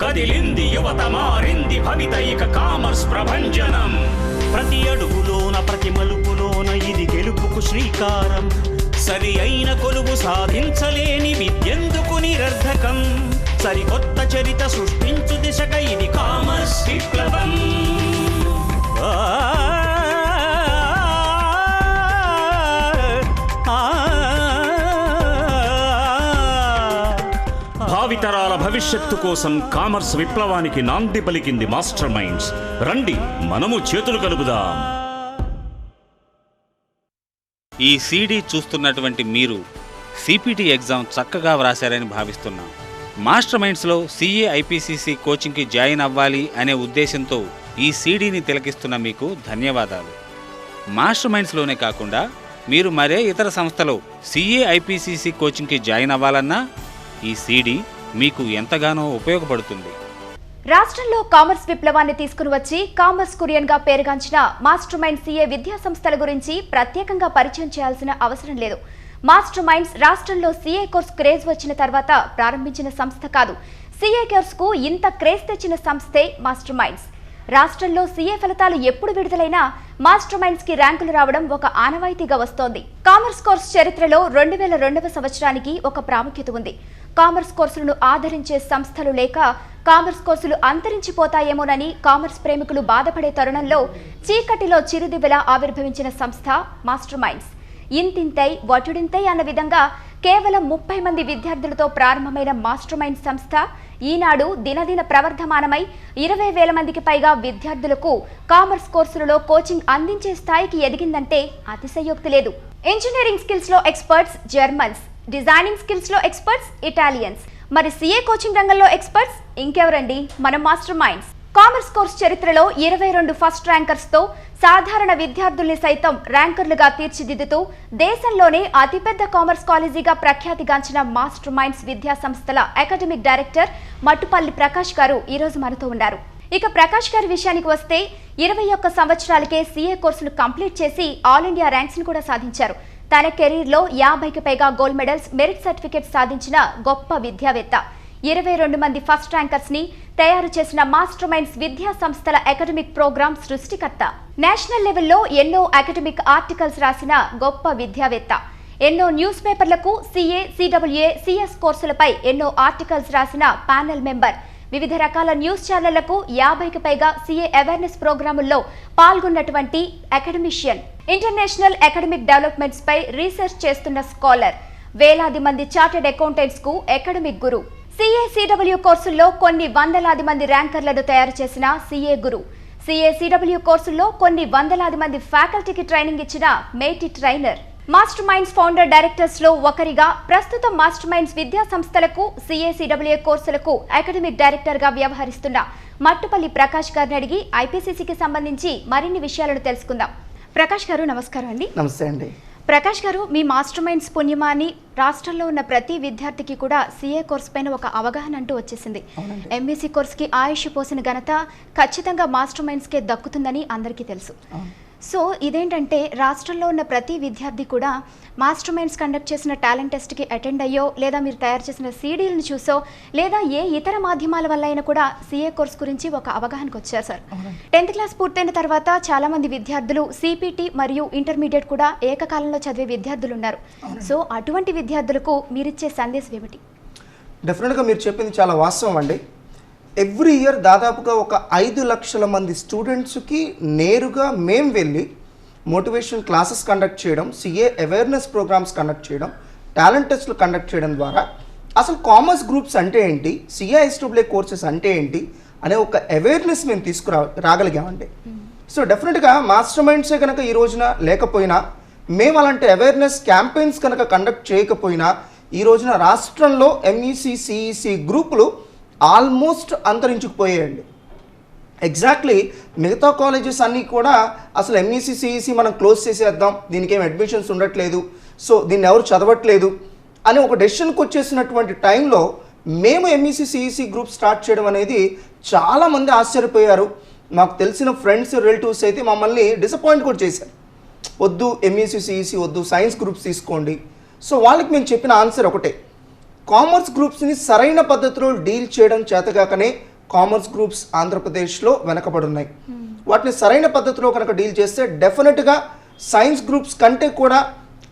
కదిలింది యువత మారింది భవిత ఇక కామర్స్ ప్రభంజనం. ప్రతి అడుగులోన ప్రతి మలుపులోన ఇది గెలుపుకు శ్రీకారం. సరి అయిన కొలువు సాధించలేని విద్యందుకు నిరర్ధకం. సరికొత్త చరిత సృష్టించు దిశగా ఇది కామర్స్ విప్లవం. భావితరాల భవిష్యత్తు కోసం కామర్స్ విప్లవానికి నాంది పలికింది మాస్టర్ మైండ్స్. రండి మనము చేతులు కలుపుదాం. ఈ సీడీ చూస్తున్నటువంటి మీరు సిపిటి ఎగ్జామ్ చక్కగా వ్రాశారని భావిస్తున్నాం. మాస్టర్ మైండ్స్లో సిఏ ఐపీసీసీ కోచింగ్కి జాయిన్ అవ్వాలి అనే ఉద్దేశంతో ఈ సీడీని తిలకిస్తున్న మీకు ధన్యవాదాలు. మాస్టర్ మైండ్స్లోనే కాకుండా మీరు మరే ఇతర సంస్థలో సిఏ ఐపీసీసీ కోచింగ్కి జాయిన్ అవ్వాలన్నా ఈ సీడీ మీకు ఎంతగానో ఉపయోగపడుతుంది. రాష్ట్రంలో కామర్స్ విప్లవాన్ని తీసుకుని వచ్చి కామర్స్ కురియన్గా పేరుగాంచిన మాస్టర్ మైండ్ సిఏ విద్యా సంస్థల గురించి ప్రత్యేకంగా పరిచయం చేయాల్సిన అవసరం లేదు. మాస్టర్ మైండ్స్ రాష్ట్రంలో సిఏ కోర్స్ క్రేజ్ వచ్చిన తర్వాత ప్రారంభించిన సంస్థ కాదు. సిఏ కోర్స్కు ఇంత క్రేజ్ తెచ్చిన సంస్థే మాస్టర్ మైండ్స్. రాష్ట్రంలో సిఏ ఫలితాలు ఎప్పుడు విడుదలైనా మాస్టర్ మైండ్స్ కి ర్యాంకులు రావడం ఒక ఆనవాయితీగా వస్తోంది. కామర్స్ కోర్స్ చరిత్రలో 2002వ సంవత్సరానికి ఒక ప్రాముఖ్యత ఉంది. కామర్స్ కోర్సులను ఆదరించే సంస్థలు లేక కామర్స్ కోర్సులు అంతరించిపోతాయేమోనని కామర్స్ ప్రేమికులు బాధపడే తరుణంలో చీకటిలో చిరుదివ్వెలా ఆవిర్భవించిన సంస్థ మాస్టర్ మైండ్స్. ఇంతింతై వటుడింతై అన్న విధంగా కేవలం 30 మంది విద్యార్థులతో ప్రారంభమైన మాస్టర్ మైండ్ సంస్థ ఈనాడు దినదిన ప్రవర్ధమానమై 20,000 మందికి పైగా విద్యార్థులకు కామర్స్ కోర్సులలో కోచింగ్ అందించే స్థాయికి ఎదిగిందంటే అతిశయోక్తి లేదు. ఇంజనీరింగ్ స్కిల్స్ లో ఎక్స్పర్ట్స్ జర్మన్స్, డిజైనింగ్ స్కిల్స్ లో ఎక్స్పర్ట్స్ ఇటాలియన్స్, మరి సిఏ కోచింగ్ రంగంలో ఎక్స్పర్ట్స్ ఇంకెవరండి, మన మాస్టర్ మైండ్స్. కామర్స్ కోర్స్ చరిత్రలో 22 ఫస్ట్ ర్యాంకర్స్ తో సాధారణ విద్యార్థుల్ని సైతం ర్యాంకర్లుగా తీర్చిదిద్దుతూ దేశంలోనే అతిపెద్ద కామర్స్ కాలేజీగా ప్రఖ్యాతిగాంచిన మాస్టర్ మైండ్స్ విద్యా సంస్థల అకాడమిక్ డైరెక్టర్ మట్టుపల్లి ప్రకాష్ గారు ఈరోజు మనతో ఉన్నారు. ఇక ప్రకాష్ గారి విషయానికి వస్తే 21 సంవత్సరాలకే సిఏ కోర్సులు కంప్లీట్ చేసి ఆల్ ఇండియా ర్యాంక్స్ ను కూడా సాధించారు. తన కెరీర్ లో 50కి పైగా గోల్డ్ మెడల్స్, మెరిట్ సర్టిఫికెట్స్ సాధించిన గొప్ప విద్యావేత్త. 22 మంది ఫస్ట్ ర్యాంకర్స్ ని తయారు చేసిన మాస్టర్ మైండ్స్ విద్యా సంస్థల అకాడమిక్ ప్రోగ్రామ్ సృష్టికర్త. నేషనల్ లెవెల్లో ఎన్నో అకాడమిక్ ఆర్టికల్స్ రాసిన గొప్ప విద్యావేత్త. ఎన్నో న్యూస్ పేపర్లకు సిఏ, సిడబ్ల్యూఏ, సిఎస్ కోర్సులపై ఎన్నో ఆర్టికల్స్ రాసిన ప్యానెల్ మెంబర్. వివిధ రకాల న్యూస్ ఛానళ్లకు 50కి పైగా సిఏ అవేర్నెస్ ప్రోగ్రాముల్లో పాల్గొన్నటువంటి అకాడమిషియన్. ఇంటర్నేషనల్ అకాడమిక్ డెవలప్మెంట్స్ పై రీసెర్చ్ చేస్తున్న స్కాలర్. వేలాది మంది చార్టెడ్ అకౌంటెంట్స్ కు అకాడమిక్ గురు. సిఏ, సిడబ్ల్యూ కోర్సుల్లో కొన్ని వందలాది మంది ర్యాంకర్లను తయారు చేసిన సిఏ గురు. సిఏ, సిడబ్ల్యూ కోర్సుల్లో కొన్ని వందలాది మంది ఫ్యాకల్టీకి ట్రైనింగ్ ఇచ్చిన మేటి trainer. Master minds founder directors లో ఒకరిగా ప్రస్తుతం మాస్టర్ మైండ్స్ విద్యా సంస్థలకు, సిఏ, సిడబ్ల్యూఏ కోర్సులకు అకాడమిక్ డైరెక్టర్ గా వ్యవహరిస్తున్న మట్టుపల్లి ప్రకాష్ గారిని అడిగి ఐపీసీసీకి సంబంధించి మరిన్ని విషయాలను తెలుసుకుందాం. ప్రకాష్ గారు నమస్కారం అండి. నమస్తే అండి. ప్రకాష్ గారు, మీ మాస్టర్ మైండ్స్ పుణ్యమాని రాష్ట్రంలో ఉన్న ప్రతి విద్యార్థికి కూడా సిఏ కోర్స్ పైన ఒక అవగాహన అంటూ వచ్చేసింది. ఎంఈసీ కోర్స్కి ఆయుష్ పోసిన ఘనత ఖచ్చితంగా మాస్టర్ మైండ్స్కే దక్కుతుందని అందరికీ తెలుసు. సో ఇదేంటంటే రాష్ట్రంలో ఉన్న ప్రతి విద్యార్థి కూడా మాస్టర్ మైండ్స్ కండక్ట్ చేసిన టాలెంట్ టెస్ట్కి అటెండ్ అయ్యో, లేదా మీరు తయారు చేసిన సీడీలను చూసో, లేదా ఏ ఇతర మాధ్యమాల వల్ల అయినా కూడా సిఏ కోర్స్ గురించి ఒక అవగాహనకు వచ్చారు సార్. 10th క్లాస్ పూర్తయిన తర్వాత చాలా మంది విద్యార్థులు సిపిటి మరియు ఇంటర్మీడియట్ కూడా ఏకకాలంలో చదివే విద్యార్థులు ఉన్నారు. సో అటువంటి విద్యార్థులకు మీరిచ్చే సందేశం ఏమిటి? డెఫినెట్గా మీరు చెప్పింది చాలా వాస్తవం అండి. ఎవ్రీ ఇయర్ దాదాపుగా ఒక 5 లక్షల మంది స్టూడెంట్స్కి నేరుగా మేము వెళ్ళి మోటివేషన్ క్లాసెస్ కండక్ట్ చేయడం, సిఏ అవేర్నెస్ ప్రోగ్రామ్స్ కండక్ట్ చేయడం, టాలెంట్ టెస్ట్లు కండక్ట్ చేయడం ద్వారా అసలు కామర్స్ గ్రూప్స్ అంటే ఏంటి, సిఏ ఎస్డబ్ల్యూఏ కోర్సెస్ అంటే ఏంటి అనే ఒక అవేర్నెస్ మేము రాగలిగామండి. సో డెఫినెట్గా మాస్టర్ మైండ్సే కనుక ఈ రోజున లేకపోయినా, మేము అలాంటి అవేర్నెస్ క్యాంపెయిన్స్ కనుక కండక్ట్ చేయకపోయినా ఈ రోజున రాష్ట్రంలో ఎంఈసీ, సిఈసీ గ్రూపులు ఆల్మోస్ట్ అంతరించుకుపోయాయండి. ఎగ్జాక్ట్లీ మిగతా కాలేజెస్ అన్నీ కూడా అసలు ఎంఈసీ, సిఈసీ మనం క్లోజ్ చేసేద్దాం, దీనికి ఏం అడ్మిషన్స్ ఉండట్లేదు, సో దీన్ని ఎవరు చదవట్లేదు అని ఒక డెసిషన్కి వచ్చేసినటువంటి టైంలో మేము ఎంఈసీ, సిఈసీ గ్రూప్ స్టార్ట్ చేయడం అనేది చాలామంది ఆశ్చర్యపోయారు. మాకు తెలిసిన ఫ్రెండ్స్, రిలేటివ్స్ అయితే మమ్మల్ని డిసప్పాయింట్ కూడా చేశారు. వద్దు ఎంఈసీ, సిఈసీ వద్దు, సైన్స్ గ్రూప్స్ తీసుకోండి. సో వాళ్ళకి మేము చెప్పిన ఆన్సర్ ఒకటే, కామర్స్ గ్రూప్స్ని సరైన పద్ధతిలో డీల్ చేయడం చేతగాకనే కామర్స్ గ్రూప్స్ ఆంధ్రప్రదేశ్లో వెనకబడి ఉన్నాయి. వాటిని సరైన పద్ధతిలో కనుక డీల్ చేస్తే డెఫినెట్గా సైన్స్ గ్రూప్స్ కంటే కూడా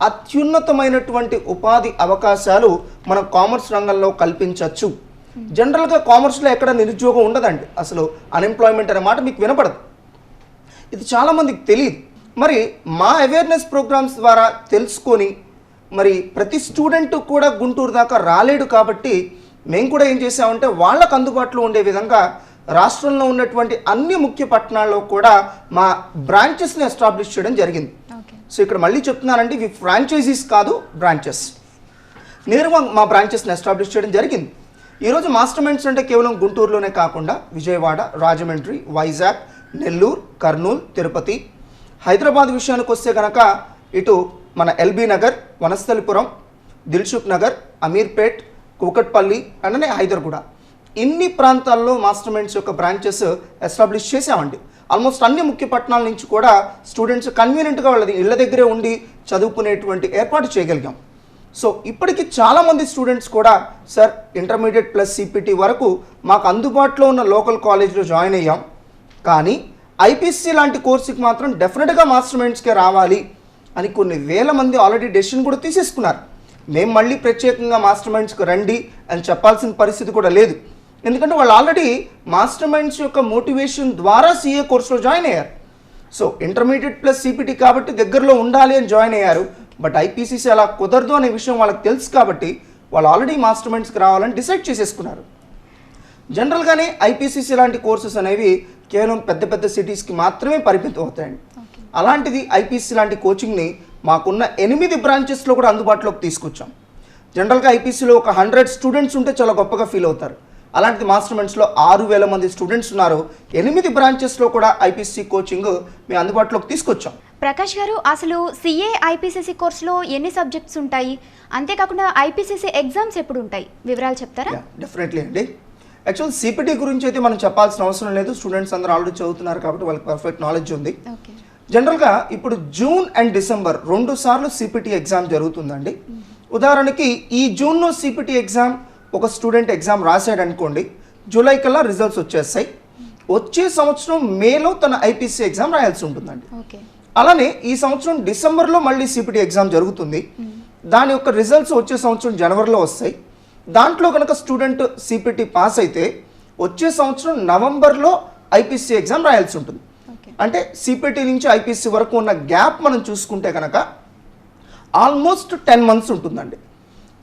అత్యున్నతమైనటువంటి ఉపాధి అవకాశాలు మనం కామర్స్ రంగంలో కల్పించవచ్చు. జనరల్గా కామర్స్లో ఎక్కడ నిరుద్యోగం ఉండదండి, అసలు అన్ఎంప్లాయ్మెంట్ అనే మాట మీకు వినపడదు. ఇది చాలామందికి తెలియదు. మరి మా అవేర్నెస్ ప్రోగ్రామ్స్ ద్వారా తెలుసుకొని మరి ప్రతి స్టూడెంట్ కూడా గుంటూరు దాకా రాలేడు కాబట్టి మేము కూడా ఏం చేసామంటే వాళ్ళకు అందుబాటులో ఉండే విధంగా రాష్ట్రంలో ఉన్నటువంటి అన్ని ముఖ్య పట్టణాల్లో కూడా మా బ్రాంచెస్ని ఎస్టాబ్లిష్ చేయడం జరిగింది. సో ఇక్కడ మళ్ళీ చెప్తున్నానండి, ఇవి ఫ్రాంచైజీస్ కాదు, బ్రాంచెస్. నేరుగా మా బ్రాంచెస్ని ఎస్టాబ్లిష్ చేయడం జరిగింది. ఈరోజు మాస్టర్ మైండ్స్ అంటే కేవలం గుంటూరులోనే కాకుండా విజయవాడ, రాజమండ్రి, వైజాగ్, నెల్లూరు, కర్నూలు, తిరుపతి, హైదరాబాద్ విషయానికి వస్తే కనుక ఇటు మన ఎల్బీ నగర్, వనస్థలిపురం, దిల్సుఖ్ నగర్, అమీర్పేట్, కూకట్పల్లి అంటనే హైదర్గూడ, ఇన్ని ప్రాంతాల్లో మాస్టర్ మైండ్స్ యొక్క బ్రాంచెస్ ఎస్టాబ్లిష్ చేసామండి. ఆల్మోస్ట్ అన్ని ముఖ్య పట్టణాల నుంచి కూడా స్టూడెంట్స్ కన్వీనియంట్గా వాళ్ళది ఇళ్ళ దగ్గరే ఉండి చదువుకునేటువంటి ఏర్పాటు చేయగలిగాం. సో ఇప్పటికి చాలామంది స్టూడెంట్స్ కూడా సార్ ఇంటర్మీడియట్ ప్లస్ సిపిటి వరకు మాకు అందుబాటులో ఉన్న లోకల్ కాలేజ్లో జాయిన్ అయ్యాం, కానీ ఐపీసీ లాంటి కోర్సుకి మాత్రం డెఫినెట్గా మాస్టర్ మైండ్స్కే రావాలి అని కొన్ని వేల మంది ఆల్రెడీ డెసిషన్ కూడా తీసేసుకున్నారు. మేము మళ్ళీ ప్రత్యేకంగా మాస్టర్ మైండ్స్కి రండి అని చెప్పాల్సిన పరిస్థితి కూడా లేదు. ఎందుకంటే వాళ్ళు ఆల్రెడీ మాస్టర్ మైండ్స్ యొక్క మోటివేషన్ ద్వారా సిఏ కోర్సులో జాయిన్ అయ్యారు. సో ఇంటర్మీడియట్ ప్లస్ సిపిటి కాబట్టి దగ్గరలో ఉండాలి అని జాయిన్ అయ్యారు. బట్ ఐపీసీసీ అలా కుదరదు అనే విషయం వాళ్ళకి తెలుసు కాబట్టి వాళ్ళు ఆల్రెడీ మాస్టర్ మైండ్స్కి రావాలని డిసైడ్ చేసేసుకున్నారు. జనరల్గానే ఐపీసీసీ లాంటి కోర్సెస్ అనేవి కేవలం పెద్ద పెద్ద సిటీస్కి మాత్రమే పరిమితం అవుతాయండి. అలాంటిది ఐపీసీ లాంటి కోచింగ్ని మాకున్న 8 బ్రాంచెస్లో కూడా అందుబాటులోకి తీసుకొచ్చాం. జనరల్గా ఐపీసీలో ఒక 100 స్టూడెంట్స్ ఉంటే చాలా గొప్పగా ఫీల్ అవుతారు. అలాంటిది మాస్టర్ మైండ్స్లో 6,000 మంది స్టూడెంట్స్ ఉన్నారు. 8 బ్రాంచెస్లో కూడా ఐపీసీ కోచింగ్ మేము అందుబాటులోకి తీసుకొచ్చాం. ప్రకాష్ గారు, అసలు సిఏ ఐపీసీసీ కోర్సులో ఎన్ని సబ్జెక్ట్స్ ఉంటాయి, అంతేకాకుండా ఐపీసీసీ ఎగ్జామ్స్ ఎప్పుడు ఉంటాయి, వివరాలు చెప్తారా? డెఫినెట్లీ అండి. యాక్చువల్ సిపిటి గురించి అయితే మనం చెప్పాల్సిన అవసరం లేదు, స్టూడెంట్స్ అందరూ ఆల్రెడీ చదువుతున్నారు కాబట్టి వాళ్ళకి పర్ఫెక్ట్ నాలెడ్జ్ ఉంది. జనరల్గా ఇప్పుడు జూన్ అండ్ డిసెంబర్ 2 సార్లు సిపిటి ఎగ్జామ్ జరుగుతుందండి. ఉదాహరణకి ఈ జూన్లో సిపిటి ఎగ్జామ్ ఒక స్టూడెంట్ ఎగ్జామ్ రాశాడు అనుకోండి, జూలై కల్లా రిజల్ట్స్ వచ్చేస్తాయి. వచ్చే సంవత్సరం మేలో తన ఐపీసీ ఎగ్జామ్ రాయాల్సి ఉంటుందండి. అలానే ఈ సంవత్సరం డిసెంబర్లో మళ్ళీ సిపిటి ఎగ్జామ్ జరుగుతుంది. దాని యొక్క రిజల్ట్స్ వచ్చే సంవత్సరం జనవరిలో వస్తాయి. దాంట్లో కనుక స్టూడెంట్ సిపిటి పాస్ అయితే వచ్చే సంవత్సరం నవంబర్లో ఐపీసీ ఎగ్జామ్ రాయాల్సి ఉంటుంది. అంటే సిపిటి నుంచి ఐపీసీ వరకు ఉన్న గ్యాప్ మనం చూసుకుంటే కనుక ఆల్మోస్ట్ 10 months ఉంటుందండి.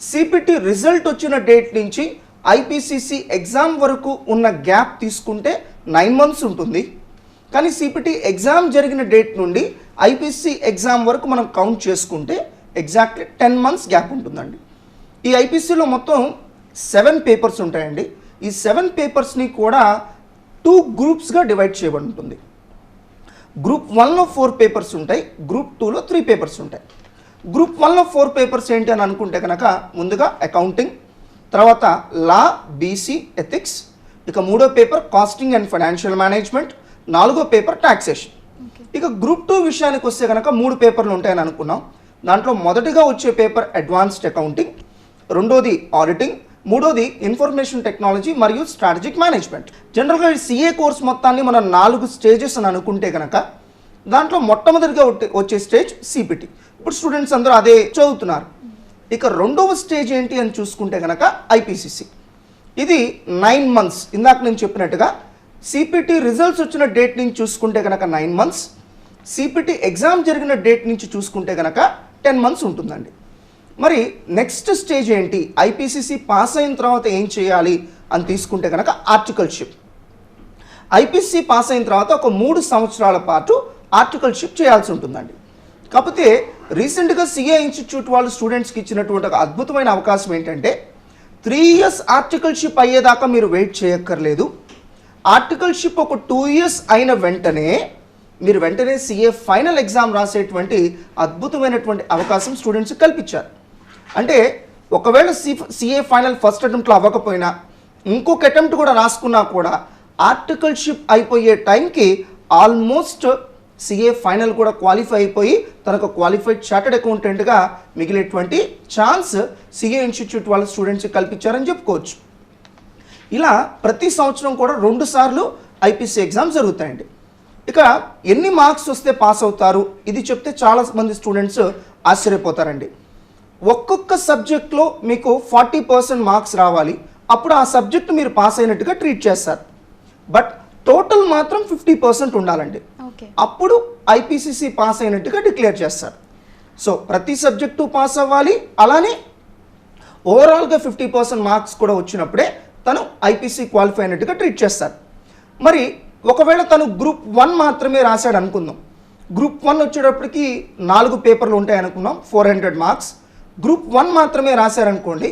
సిపిటి రిజల్ట్ వచ్చిన డేట్ నుంచి ఐపీసీసీ ఎగ్జామ్ వరకు ఉన్న గ్యాప్ తీసుకుంటే 9 months ఉంటుంది. కానీ సిపిటి ఎగ్జామ్ జరిగిన డేట్ నుండి ఐపీసీ ఎగ్జామ్ వరకు మనం కౌంట్ చేసుకుంటే ఎగ్జాక్ట్లీ 10 months గ్యాప్ ఉంటుందండి. ఈ ఐపీసీలో మొత్తం 7 పేపర్స్ ఉంటాయండి. ఈ 7 పేపర్స్ని కూడా 2 గ్రూప్స్గా డివైడ్ చేయబడి ఉంటుంది. గ్రూప్ 1లో 4 పేపర్స్ ఉంటాయి, గ్రూప్ 2లో 3 పేపర్స్ ఉంటాయి. గ్రూప్ 1లో 4 పేపర్స్ ఏంటి అని అనుకుంటే కనుక ముందుగా అకౌంటింగ్, తర్వాత లా, బీసీ, ఎథిక్స్, ఇక 3వ paper costing and financial management, 4వ పేపర్ టాక్సేషన్. ఇక గ్రూప్ 2 విషయానికి వస్తే కనుక 3 పేపర్లు ఉంటాయని అనుకున్నాం. దాంట్లో మొదటిగా వచ్చే పేపర్ అడ్వాన్స్డ్ అకౌంటింగ్, రెండోది ఆడిటింగ్, మూడోది ఇన్ఫర్మేషన్ టెక్నాలజీ మరియు స్ట్రాటజిక్ మేనేజ్మెంట్. జనరల్గా ఈ సిఏ కోర్స్ మొత్తాన్ని మనం 4 స్టేజెస్ అని అనుకుంటే కనుక దాంట్లో మొట్టమొదటిగా వచ్చే స్టేజ్ సిపిటి. ఇప్పుడు స్టూడెంట్స్ అందరూ అదే చదువుతున్నారు. ఇక రెండవ స్టేజ్ ఏంటి అని చూసుకుంటే కనుక ఐపీసీసీ. ఇది 9 months. ఇందాక నేను చెప్పినట్టుగా సిపిటి రిజల్ట్స్ వచ్చిన డేట్ నుంచి చూసుకుంటే కనుక 9 months, సిపిటి ఎగ్జామ్ జరిగిన డేట్ నుంచి చూసుకుంటే కనుక 10 months ఉంటుందండి. మరి నెక్స్ట్ స్టేజ్ ఏంటి, ఐపీసీసీ పాస్ అయిన తర్వాత ఏం చేయాలి అని తీసుకుంటే కనుక ఆర్టికల్షిప్. ఐపీసీ పాస్ అయిన తర్వాత ఒక 3 సంవత్సరాల పాటు ఆర్టికల్షిప్ చేయాల్సి ఉంటుందండి. కాకపోతే రీసెంట్గా సిఏ ఇన్స్టిట్యూట్ వాళ్ళు స్టూడెంట్స్కి ఇచ్చినటువంటి ఒక అద్భుతమైన అవకాశం ఏంటంటే 3 years ఆర్టికల్షిప్ అయ్యేదాకా మీరు వెయిట్ చేయక్కర్లేదు. ఆర్టికల్షిప్ ఒక 2 years అయిన వెంటనే మీరు వెంటనే సిఏ ఫైనల్ ఎగ్జామ్ రాసేటువంటి అద్భుతమైనటువంటి అవకాశం స్టూడెంట్స్కి కల్పించారు. అంటే ఒకవేళ సిఏ ఫైనల్ ఫస్ట్ అటెంప్ట్లో అవ్వకపోయినా ఇంకొక అటెంప్ట్ కూడా రాసుకున్నా కూడా ఆర్టికల్షిప్ అయిపోయే టైంకి ఆల్మోస్ట్ సిఏ ఫైనల్ కూడా క్వాలిఫై అయిపోయి తనకు క్వాలిఫైడ్ చార్టెడ్ అకౌంటెంట్గా మిగిలేటువంటి ఛాన్స్ సిఏ ఇన్స్టిట్యూట్ వాళ్ళ స్టూడెంట్స్కి కల్పించారని చెప్పుకోవచ్చు. ఇలా ప్రతి సంవత్సరం కూడా 2 సార్లు ఐపీసీ ఎగ్జామ్స్ జరుగుతాయండి. ఇక ఎన్ని మార్క్స్ వస్తే పాస్ అవుతారు ఇది చెప్తే చాలా మంది స్టూడెంట్స్ ఆశ్చర్యపోతారండి. ఒక్కొక్క సబ్జెక్ట్లో మీకు 40% మార్క్స్ రావాలి, అప్పుడు ఆ సబ్జెక్ట్ మీరు పాస్ అయినట్టుగా ట్రీట్ చేస్తారు. బట్ టోటల్ మాత్రం 50% ఉండాలండి, అప్పుడు ఐపీసీసీ పాస్ అయినట్టుగా డిక్లేర్ చేస్తారు. సో ప్రతి సబ్జెక్టు పాస్ అవ్వాలి, అలానే ఓవరాల్గా 50% మార్క్స్ కూడా వచ్చినప్పుడే తను ఐపీసీ క్వాలిఫై అయినట్టుగా ట్రీట్ చేస్తారు. మరి ఒకవేళ తను గ్రూప్ 1 మాత్రమే రాశాడు అనుకుందాం, గ్రూప్ 1 వచ్చేటప్పటికి 4 పేపర్లు ఉంటాయి అనుకున్నాం, 400 మార్క్స్. గ్రూప్ 1 మాత్రమే రాశారనుకోండి,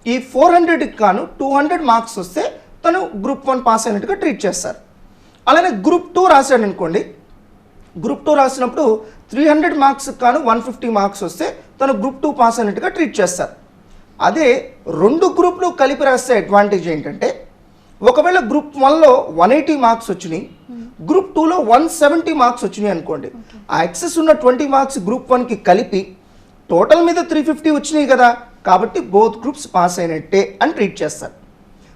ఈ 400కి గాను 200 మార్క్స్ వస్తే తను గ్రూప్ 1 పాస్ అయినట్టుగా ట్రీట్ చేస్తారు. అలానే గ్రూప్ 2 రాశాడు అనుకోండి, గ్రూప్ 2 రాసినప్పుడు 300 మార్క్స్కి గాను 150 మార్క్స్ వస్తే తను గ్రూప్ 2 పాస్ అయినట్టుగా ట్రీట్ చేస్తారు. అదే 2 గ్రూప్లు కలిపి రాస్తే అడ్వాంటేజ్ ఏంటంటే, ఒకవేళ గ్రూప్ 1లో 180 మార్క్స్ వచ్చినాయి, గ్రూప్ 2లో 170 మార్క్స్ వచ్చినాయి అనుకోండి, ఆ ఎక్సెస్ ఉన్న 20 మార్క్స్ గ్రూప్ 1కి కలిపి టోటల్ మీద 350 వచ్చినాయి కదా, కాబట్టి బోత్ గ్రూప్స్ పాస్ అయినట్టే అని ట్రీట్ చేస్తారు.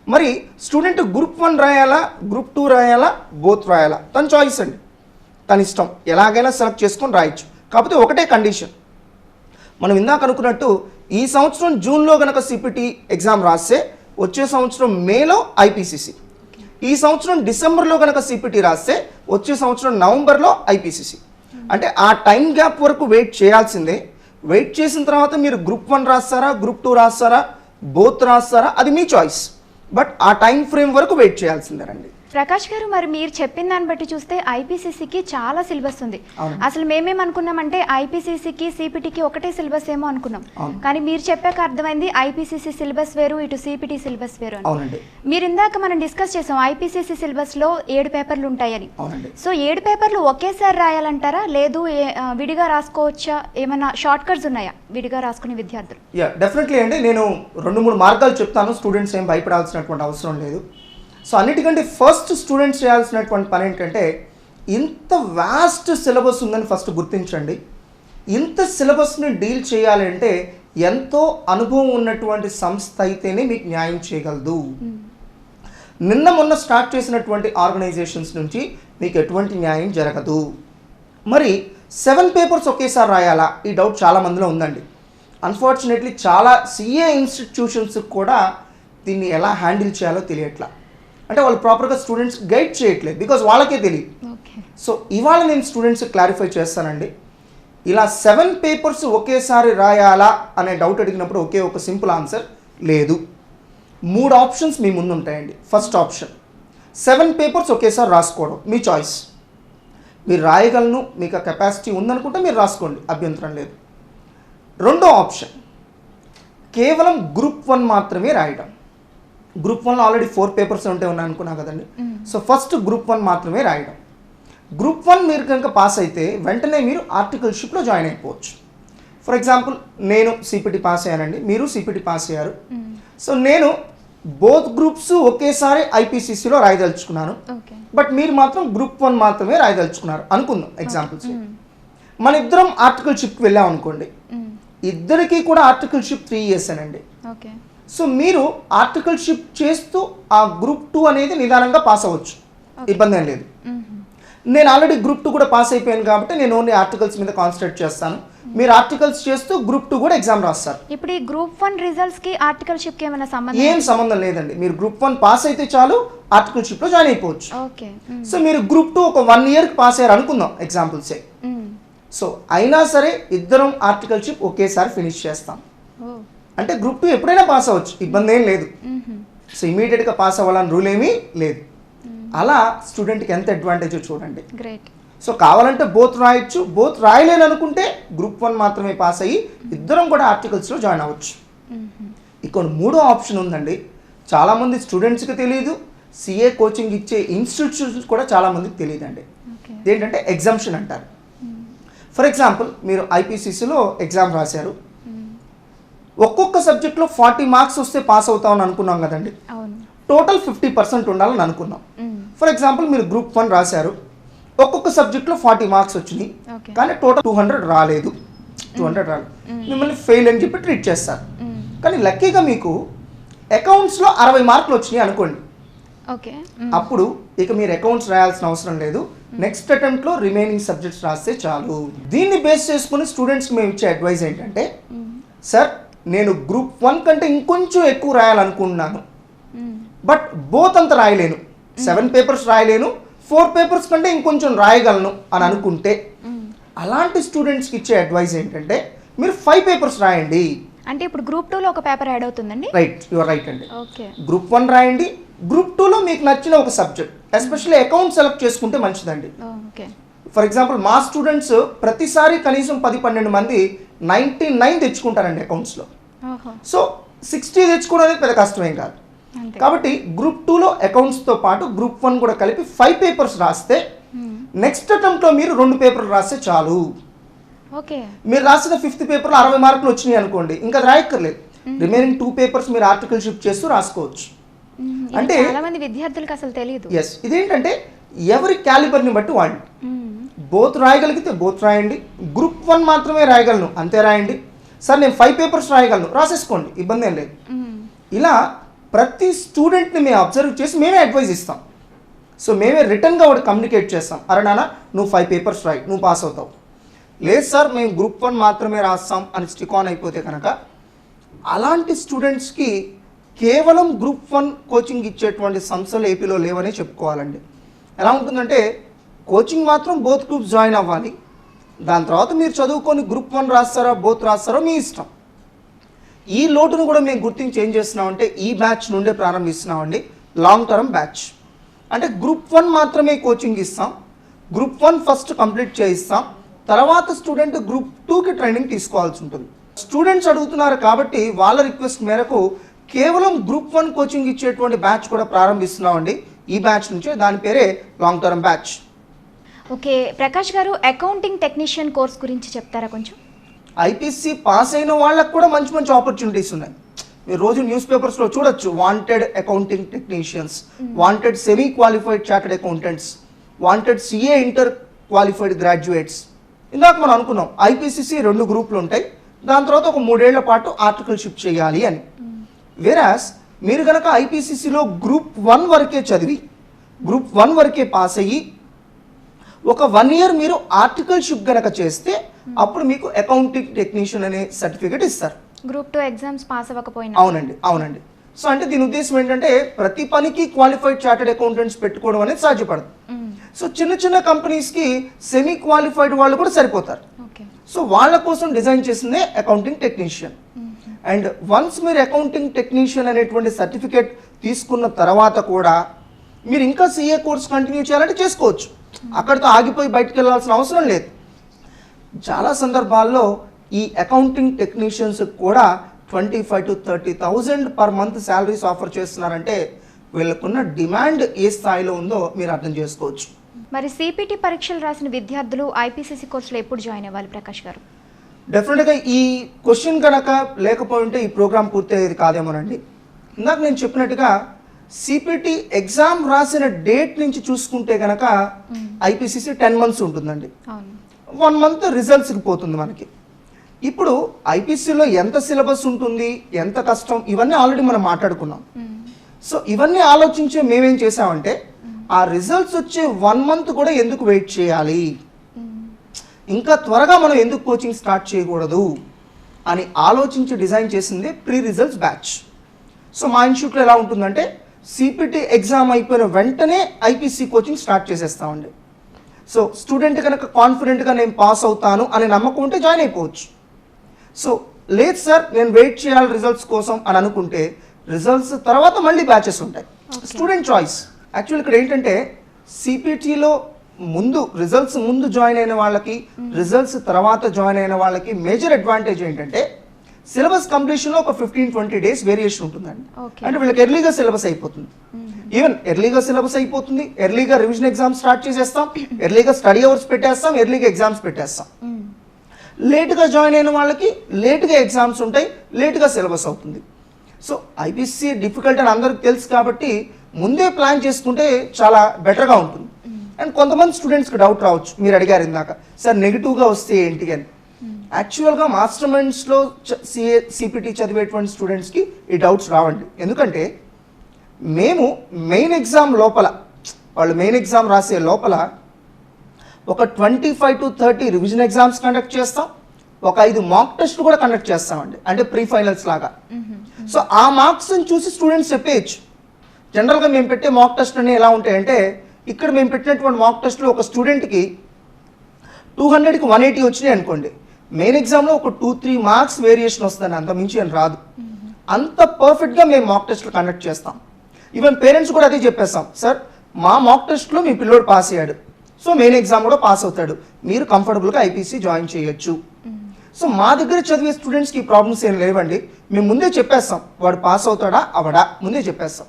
మరి స్టూడెంట్ గ్రూప్ 1 రాయాలా, గ్రూప్ 2 రాయాలా, బోత్ రాయాలా, తన చాయిస్ అండి, తన ఇష్టం, ఎలాగైనా సెలెక్ట్ చేసుకొని రాయొచ్చు. కాకపోతే ఒకటే కండిషన్, మనం ఇందాక అనుకున్నట్టు ఈ సంవత్సరం జూన్లో కనుక సిపిటి ఎగ్జామ్ రాస్తే వచ్చే సంవత్సరం మేలో ఐపీసీసీ, ఈ సంవత్సరం డిసెంబర్లో కనుక సిపిటి రాస్తే వచ్చే సంవత్సరం నవంబర్లో ఐపీసీసీ. అంటే ఆ టైం గ్యాప్ వరకు వెయిట్ చేయాల్సిందే. వెయిట్ చేసిన తర్వాత మీరు గ్రూప్ 1 రాస్తారా, గ్రూప్ 2 రాస్తారా, బోత్ రాస్తారా, అది మీ చాయిస్. బట్ ఆ టైం ఫ్రేమ్ వరకు వెయిట్ చేయాల్సిందేనండి. ప్రకాష్ గారు, మరి మీరు చెప్పిన దాన్ని బట్టి చూస్తే ఐపీసీసీకి చాలా సిలబస్ ఉంది. అసలు మేమేమనుకున్నామంటే ఐపీసీసీకి సిపిటికి ఒకటే సిలబస్ ఏమో అనుకున్నాం, కానీ మీరు చెప్పాక అర్థమైంది ఐపీసీసీ సిలబస్ వేరు, ఇటు సిపిటి సిలబస్ వేరు అని. మీరు ఇందాక మనం డిస్కస్ చేసాం ఐపీసీసీ సిలబస్ లో 7 పేపర్లు ఉంటాయని. సో 7 పేపర్లు ఒకేసారి రాయాలంటారా, లేదు విడిగా రాసుకోవచ్చా, ఏమైనా షార్ట్ కట్స్ ఉన్నాయా విడిగా రాసుకునే విద్యార్థులు? డెఫినెట్లీ అండి, నేను 2-3 మార్గాలు చెప్తాను, స్టూడెంట్స్ ఏం భయపడాల్సినటువంటి అవసరం లేదు. సో అన్నిటికంటే ఫస్ట్ స్టూడెంట్స్ చేయాల్సినటువంటి పని ఏంటంటే, ఇంత వాస్ట్ సిలబస్ ఉందని ఫస్ట్ గుర్తించండి. ఇంత సిలబస్ని డీల్ చేయాలంటే ఎంతో అనుభవం ఉన్నటువంటి సంస్థ అయితేనే మీకు న్యాయం చేయగలదు. నిన్న మొన్న స్టార్ట్ చేసినటువంటి ఆర్గనైజేషన్స్ నుంచి మీకు ఎటువంటి న్యాయం జరగదు. మరి 7 పేపర్స్ ఒకేసారి రాయాలా, ఈ డౌట్ చాలా మందిలో ఉందండి. అన్ఫార్చునేట్లీ చాలా సిఏ ఇన్స్టిట్యూషన్స్ కూడా దీన్ని ఎలా హ్యాండిల్ చేయాలో తెలియట్లా, అంటే వాళ్ళు ప్రాపర్గా స్టూడెంట్స్కి గైడ్ చేయట్లేదు, బికాజ్ వాళ్ళకే తెలియదు. సో ఇవాళ నేను స్టూడెంట్స్ క్లారిఫై చేస్తానండి. ఇలా 7 పేపర్స్ ఒకేసారి రాయాలా అనే డౌట్ అడిగినప్పుడు ఒకే ఒక సింపుల్ ఆన్సర్ లేదు. 3 ఆప్షన్స్ మీ ముందు ఉంటాయండి. ఫస్ట్ ఆప్షన్ 7 పేపర్స్ ఒకేసారి రాసుకోవడం, మీ చాయిస్, మీరు రాయగలను, మీకు ఆ కెపాసిటీ ఉందనుకుంటే మీరు రాసుకోండి, అభ్యంతరం లేదు. రెండో ఆప్షన్ కేవలం గ్రూప్ 1 మాత్రమే రాయడం. గ్రూప్ 1లో ఆల్రెడీ 4 పేపర్స్ ఉన్నాయి అనుకున్నా కదండి. సో ఫస్ట్ గ్రూప్ 1 మాత్రమే రాయడం. గ్రూప్ 1 మీరు కనుక పాస్ అయితే వెంటనే మీరు ఆర్టికల్షిప్లో జాయిన్ అయిపోవచ్చు. ఫర్ ఎగ్జాంపుల్ నేను సిపిటి పాస్ అయ్యానండి, మీరు సిపిటి పాస్ అయ్యారు. సో నేను బోత్ గ్రూప్స్ ఒకేసారి ఐపీసీసీలో రాయదలుచుకున్నాను, బట్ మీరు మాత్రం గ్రూప్ 1 మాత్రమే రాయదలుచుకున్నారు అనుకుందాం ఎగ్జాంపుల్స్. మన ఇద్దరం ఆర్టికల్షిప్కి వెళ్ళాం అనుకోండి, ఇద్దరికి కూడా ఆర్టికల్షిప్ 3 years అనండి. సో మీరు ఆర్టికల్షిప్ చేస్తూ ఆ గ్రూప్ 2 అనేది నిదానంగా పాస్ అవ్వచ్చు, ఇబ్బంది ఏం లేదు. నేను ఆల్రెడీ గ్రూప్ 2 కూడా పాస్ అయిపోయాను కాబట్టి నేను ఓన్లీ ఆర్టికల్స్ మీద కాన్సన్ట్రేట్ చేస్తాను. మీరు ఆర్టికల్స్ చేస్తూ గ్రూప్ 2 కూడా ఎగ్జామ్ రాస్తారు. ఇప్పుడు ఈ గ్రూప్ 1 రిజల్ట్స్ కి ఆర్టికల్షిప్ కి ఏమైనా సంబంధం? ఏం సంబంధం లేదండి, మీరు గ్రూప్ 1 పాస్ అయితే చాలు ఆర్టికల్షిప్ లో జాయిన్ అయిపోవచ్చు. సో మీరు గ్రూప్ 2 ఒక 1 year పాస్ అయ్యారు అనుకుందాం ఎగ్జాంపుల్సే. సో అయినా సరే ఇద్దరం ఆర్టికల్షిప్ ఒకేసారి ఫినిష్ చేస్తాం. అంటే గ్రూప్ 2 ఎప్పుడైనా పాస్ అవ్వచ్చు, ఇబ్బంది ఏం లేదు. సో ఇమీడియట్గా పాస్ అవ్వాలని రూల్ ఏమీ లేదు. అలా స్టూడెంట్కి ఎంత అడ్వాంటేజ్ చూడండి. సో కావాలంటే బోత్ రాయొచ్చు, బోత్ రాయలేని అనుకుంటే గ్రూప్ 1 మాత్రమే పాస్ అయ్యి ఇద్దరం కూడా ఆర్టికల్స్లో జాయిన్ అవ్వచ్చు. ఇక్కడ 3వ ఆప్షన్ ఉందండి, చాలామంది స్టూడెంట్స్కి తెలియదు, సిఏ కోచింగ్ ఇచ్చే ఇన్స్టిట్యూషన్స్ కూడా చాలామందికి తెలియదండి. ఏంటంటే ఎగ్జామ్షన్ అంటారు. ఫర్ ఎగ్జాంపుల్ మీరు ఐపీసీసీలో ఎగ్జామ్ రాశారు, ఒక్కొక్క సబ్జెక్ట్లో 40 మార్క్స్ వస్తే పాస్ అవుతామని అనుకున్నాం కదండి. టోటల్ 50% ఉండాలని అనుకున్నాం. ఫర్ ఎగ్జాంపుల్ మీరు గ్రూప్ 1 రాశారు, ఒక్కొక్క సబ్జెక్ట్లో 40 మార్క్స్ వచ్చినాయి, కానీ టోటల్ 200 రాలేదు, మిమ్మల్ని ఫెయిల్ అని చెప్పి ట్రీట్ చేస్తారు. కానీ లక్కీగా మీకు అకౌంట్స్లో 60 మార్కులు వచ్చినాయి అనుకోండి, ఓకే. అప్పుడు ఇక మీరు అకౌంట్స్ రాయాల్సిన అవసరం లేదు, నెక్స్ట్ అటెంప్ట్లో రిమైనింగ్ సబ్జెక్ట్స్ రాస్తే చాలు. దీన్ని బేస్ చేసుకుని స్టూడెంట్స్కి మేము ఇచ్చే అడ్వైజ్ ఏంటంటే, సార్ నేను గ్రూప్ 1 కంటే ఇంకొంచెం ఎక్కువ రాయాలనుకుంటున్నాను, బట్ బోత్ అంత రాయలేను, 7 పేపర్స్ రాయలేను, 4 పేపర్స్ కంటే ఇంకొంచెం రాయగలను అని అనుకుంటే, అలాంటి స్టూడెంట్స్కి ఇచ్చే అడ్వైజ్ ఏంటంటే మీరు 5 పేపర్స్ రాయండి. అంటే ఇప్పుడు గ్రూప్ 2లో ఒక పేపర్ యాడ్ అవుతుందండి? రైట్, యువర్ రైట్ అండి. ఓకే. గ్రూప్ 1 రాయండి, గ్రూప్ 2లో మీకు నచ్చిన ఒక సబ్జెక్ట్, ఎస్పెషల్లీ అకౌంట్ సెలెక్ట్ చేసుకుంటే మంచిదండి. ఓకే. ఫర్ ఎగ్జాంపుల్ మా స్టూడెంట్స్ ప్రతిసారి కనీసం 10-12 మంది 99 తెచ్చుకుంటారండి అకౌంట్స్లో. సో 60 తెచ్చుకోవడం అనేది పెద్ద కష్టమేం కాదు. కాబట్టి గ్రూప్ 2లో అకౌంట్స్తో పాటు గ్రూప్ 1 కూడా కలిపి 5 పేపర్స్ రాస్తే నెక్స్ట్ అటెంప్ట్లో మీరు 2 పేపర్లు రాస్తే చాలు. ఓకే. మీరు రాసిన 5th పేపర్లో 60 మార్కులు వచ్చినాయి అనుకోండి, ఇంకా అది రాయక్కర్లేదు, రిమైనింగ్ 2 పేపర్స్ మీరు ఆర్టికల్ షిఫ్ట్ చేస్తూ రాసుకోవచ్చు. అంటే చాలా మంది విద్యార్థులకు అసలు తెలియదు. ఎస్, ఇదేంటంటే ఎవరి క్యాలిబర్ని బట్టి వాళ్ళు బోత్ రాయగలిగితే బోత్ రాయండి, గ్రూప్ 1 మాత్రమే రాయగలను అంతే రాయండి, సార్ నేను 5 పేపర్స్ రాయగలను రాసేసుకోండి, ఇబ్బంది ఏం లేదు. ఇలా ప్రతి స్టూడెంట్ని మేము అబ్జర్వ్ చేసి మేమే అడ్వైజ్ ఇస్తాం. సో మేమే రిటర్న్గా ఒకటి కమ్యూనికేట్ చేస్తాం, అరే నాన్న నువ్వు 5 పేపర్స్ రాయి, నువ్వు పాస్ అవుతావు. లేదు సార్ మేము గ్రూప్ 1 మాత్రమే రాస్తాం అని స్టిక్ ఆన్ అయిపోతే కనుక అలాంటి స్టూడెంట్స్కి కేవలం గ్రూప్ 1 కోచింగ్ ఇచ్చేటువంటి సంస్థలు ఏపీలో లేవనే చెప్పుకోవాలండి. ఎలా ఉంటుందంటే కోచింగ్ మాత్రం బోత్ గ్రూప్స్ జాయిన్ అవ్వాలి, దాని తర్వాత మీరు చదువుకొని గ్రూప్ 1 రాస్తారా బోత్ రాస్తారో మీ ఇష్టం. ఈ లోటును కూడా మేము గుర్తించి ఏం చేస్తున్నామంటే ఈ బ్యాచ్ నుండే ప్రారంభిస్తున్నామండి, లాంగ్ టర్మ్ బ్యాచ్. అంటే గ్రూప్ 1 మాత్రమే కోచింగ్ ఇస్తాం, గ్రూప్ 1 ఫస్ట్ కంప్లీట్ చేయిస్తాం, తర్వాత స్టూడెంట్ గ్రూప్ 2కి ట్రైనింగ్ తీసుకోవాల్సి ఉంటుంది. స్టూడెంట్స్ అడుగుతున్నారు కాబట్టి వాళ్ళ రిక్వెస్ట్ మేరకు కేవలం గ్రూప్ 1 కోచింగ్ ఇచ్చేటువంటి బ్యాచ్ కూడా ప్రారంభిస్తున్నామండి ఈ బ్యాచ్ నుంచే, దాని పేరే long term batch. Okay Prakash గారు, అకౌంటింగ్ టెక్నీషియన్ కోర్స్ గురించి చెప్తారా కొంచెం? ఐపీసీ పాస్ అయిన వాళ్ళకు కూడా మంచి మంచి ఆపర్చునిటీస్ ఉన్నాయి. మీరు రోజు న్యూస్ పేపర్స్లో చూడొచ్చు, wanted accounting technicians, wanted semi qualified chartered accountants, wanted CA inter qualified graduates. ఇందాక మనం అనుకున్నాం ఐపీసీసీ 2 గ్రూపులు ఉంటాయి, దాని తర్వాత ఒక 3 ఏళ్ల పాటు ఆర్టికల్ షిఫ్ట్ చేయాలి అని. వేరాస్ మీరు కనుక ఐపీసీసీలో గ్రూప్ 1 వరకే చదివి గ్రూప్ 1 వరకే పాస్ అయ్యి ఒక 1 ఇయర్ మీరు ఆర్టికల్ షిఫ్ట్ కనుక చేస్తే అప్పుడు మీకు అకౌంటింగ్ టెక్నీషియన్ అనే సర్టిఫికేట్ ఇస్తారు. గ్రూప్ 2 ఎగ్జామ్స్ పాస్ అవ్వకపోయినా? అవునండి. సో అంటే దీని ఉద్దేశం ఏంటంటే ప్రతి పనికి క్వాలిఫైడ్ చార్టెడ్ అకౌంటెంట్స్ పెట్టుకోవడం అనేది సాధ్యపడదు. సో చిన్న చిన్న కంపెనీస్కి సెమీ క్వాలిఫైడ్ వాళ్ళు కూడా సరిపోతారు. సో వాళ్ళ కోసం డిజైన్ చేసిందే అకౌంటింగ్ టెక్నీషియన్. అండ్ వన్స్ మీరు అకౌంటింగ్ టెక్నీషియన్ అనేటువంటి సర్టిఫికేట్ తీసుకున్న తర్వాత కూడా మీరు ఇంకా సిఏ కోర్స్ కంటిన్యూ చేయాలంటే చేసుకోవచ్చు, అక్కడితో ఆగిపోయి బయటకు వెళ్ళాల్సిన అవసరం లేదు. చాలా సందర్భాల్లో ఈ అకౌంటింగ్ టెక్నీషియన్స్ కూడా 25,000 to 30,000 per month salaries offer చేస్తున్నారంటే వీళ్ళకున్న డిమాండ్ ఏ స్థాయిలో ఉందో మీరు అర్థం చేసుకోవచ్చు. మరి సిపిటి పరీక్షలు రాసిన విద్యార్థులు ఐపీసీసీ కోర్సులో ఎప్పుడు జాయిన్ అవ్వాలి ప్రకాష్ గారు? డెఫినెట్గా ఈ క్వశ్చన్ కనుక లేకపోయింటే ఈ ప్రోగ్రామ్ పూర్తయ్యేది కాదేమోనండి. ఇందాక నేను చెప్పినట్టుగా సిపిటి ఎగ్జామ్ రాసిన డేట్ నుంచి చూసుకుంటే కనుక ఐపీసీసీ 10 months ఉంటుందండి, 1 month రిజల్ట్స్కి పోతుంది మనకి. ఇప్పుడు ఐపీసీలో ఎంత సిలబస్ ఉంటుంది, ఎంత కష్టం, ఇవన్నీ ఆల్రెడీ మనం మాట్లాడుకున్నాం. సో ఇవన్నీ ఆలోచించే మేమేం చేసామంటే ఆ రిజల్ట్స్ వచ్చే 1 month కూడా ఎందుకు వెయిట్ చేయాలి, ఇంకా త్వరగా మనం ఎందుకు కోచింగ్ స్టార్ట్ చేయకూడదు అని ఆలోచించి డిజైన్ చేసింది ప్రీ రిజల్ట్స్ బ్యాచ్. సో మా ఇన్స్టిట్యూట్లో ఎలా ఉంటుందంటే సిపిటి ఎగ్జామ్ అయిపోయిన వెంటనే ఐపీసీ కోచింగ్ స్టార్ట్ చేసేస్తామండి. సో స్టూడెంట్ కనుక కాన్ఫిడెంట్గా నేను పాస్ అవుతాను అనే నమ్మకం ఉంటే జాయిన్ అయిపోవచ్చు. సో లేదు సార్ నేను వెయిట్ చేయాలి రిజల్ట్స్ కోసం అని అనుకుంటే రిజల్ట్స్ తర్వాత మళ్ళీ బ్యాచెస్ ఉంటాయి, స్టూడెంట్ చాయిస్. యాక్చువల్ ఇక్కడ ఏంటంటే సిపిటిలో ముందు రిజల్ట్స్ ముందు జాయిన్ అయిన వాళ్ళకి రిజల్ట్స్ తర్వాత జాయిన్ అయిన వాళ్ళకి మేజర్ అడ్వాంటేజ్ ఏంటంటే సిలబస్ కంప్లీషన్లో ఒక 15-20 days వేరియేషన్ ఉంటుందండి. అంటే వీళ్ళకి ఎర్లీగా సిలబస్ అయిపోతుంది, ఈవెన్ ఎర్లీగా సిలబస్ అయిపోతుంది, ఎర్లీగా రివిజన్ ఎగ్జామ్ స్టార్ట్ చేసేస్తాం, ఎర్లీగా స్టడీ అవర్స్ పెట్టేస్తాం, ఎర్లీగా ఎగ్జామ్స్ పెట్టేస్తాం. లేట్గా జాయిన్ అయిన వాళ్ళకి లేట్గా ఎగ్జామ్స్ ఉంటాయి, లేట్గా సిలబస్ అవుతుంది. సో ఐపీసీ డిఫికల్ట్ అని అందరికి తెలుసు కాబట్టి ముందే ప్లాన్ చేసుకుంటే చాలా బెటర్గా ఉంటుంది. అండ్ కొంతమంది స్టూడెంట్స్కి డౌట్ రావచ్చు, మీరు అడిగారు ఇందాక సార్ నెగిటివ్గా వస్తే ఏంటి అని. యాక్చువల్గా మాస్టర్ మైండ్స్లో సిపిటి చదివేటువంటి స్టూడెంట్స్కి ఈ డౌట్స్ రావండి. ఎందుకంటే మేము మెయిన్ ఎగ్జామ్ లోపల, వాళ్ళు మెయిన్ ఎగ్జామ్ రాసే లోపల ఒక 25 to 30 రివిజన్ ఎగ్జామ్స్ కండక్ట్ చేస్తాం, ఒక 5 మాక్ టెస్ట్లు కూడా కండక్ట్ చేస్తామండి, అంటే ప్రీ ఫైనల్స్ లాగా. సో ఆ మార్క్స్ని చూసి స్టూడెంట్స్ చెప్పేయచ్చు. జనరల్గా మేము పెట్టే మాక్ టెస్ట్ అన్నీ ఎలా ఉంటాయంటే, ఇక్కడ మేము పెట్టినటువంటి మాక్ టెస్ట్లో ఒక స్టూడెంట్కి 200కి 180 వచ్చినాయి అనుకోండి, మెయిన్ ఎగ్జామ్లో ఒక 2-3 మార్క్స్ వేరియేషన్ వస్తుందని, అంత మించి అని రాదు. అంత పర్ఫెక్ట్గా మేము మాక్ టెస్ట్లు కండక్ట్ చేస్తాం. ఈవెన్ పేరెంట్స్ కూడా అదే చెప్పేస్తాం, సార్ మా మాక్ టెస్ట్లో మీ పిల్లోడు పాస్ అయ్యాడు, సో మెయిన్ ఎగ్జామ్ కూడా పాస్ అవుతాడు, మీరు కంఫర్టబుల్గా ఐపీసీ జాయిన్ చేయొచ్చు. సో మా దగ్గర చదివే స్టూడెంట్స్కి ఈ ప్రాబ్లమ్స్ ఏం లేవండి. మేము ముందే చెప్పేస్తాం, వాడు పాస్ అవుతాడా అవడా ముందే చెప్పేస్తాం.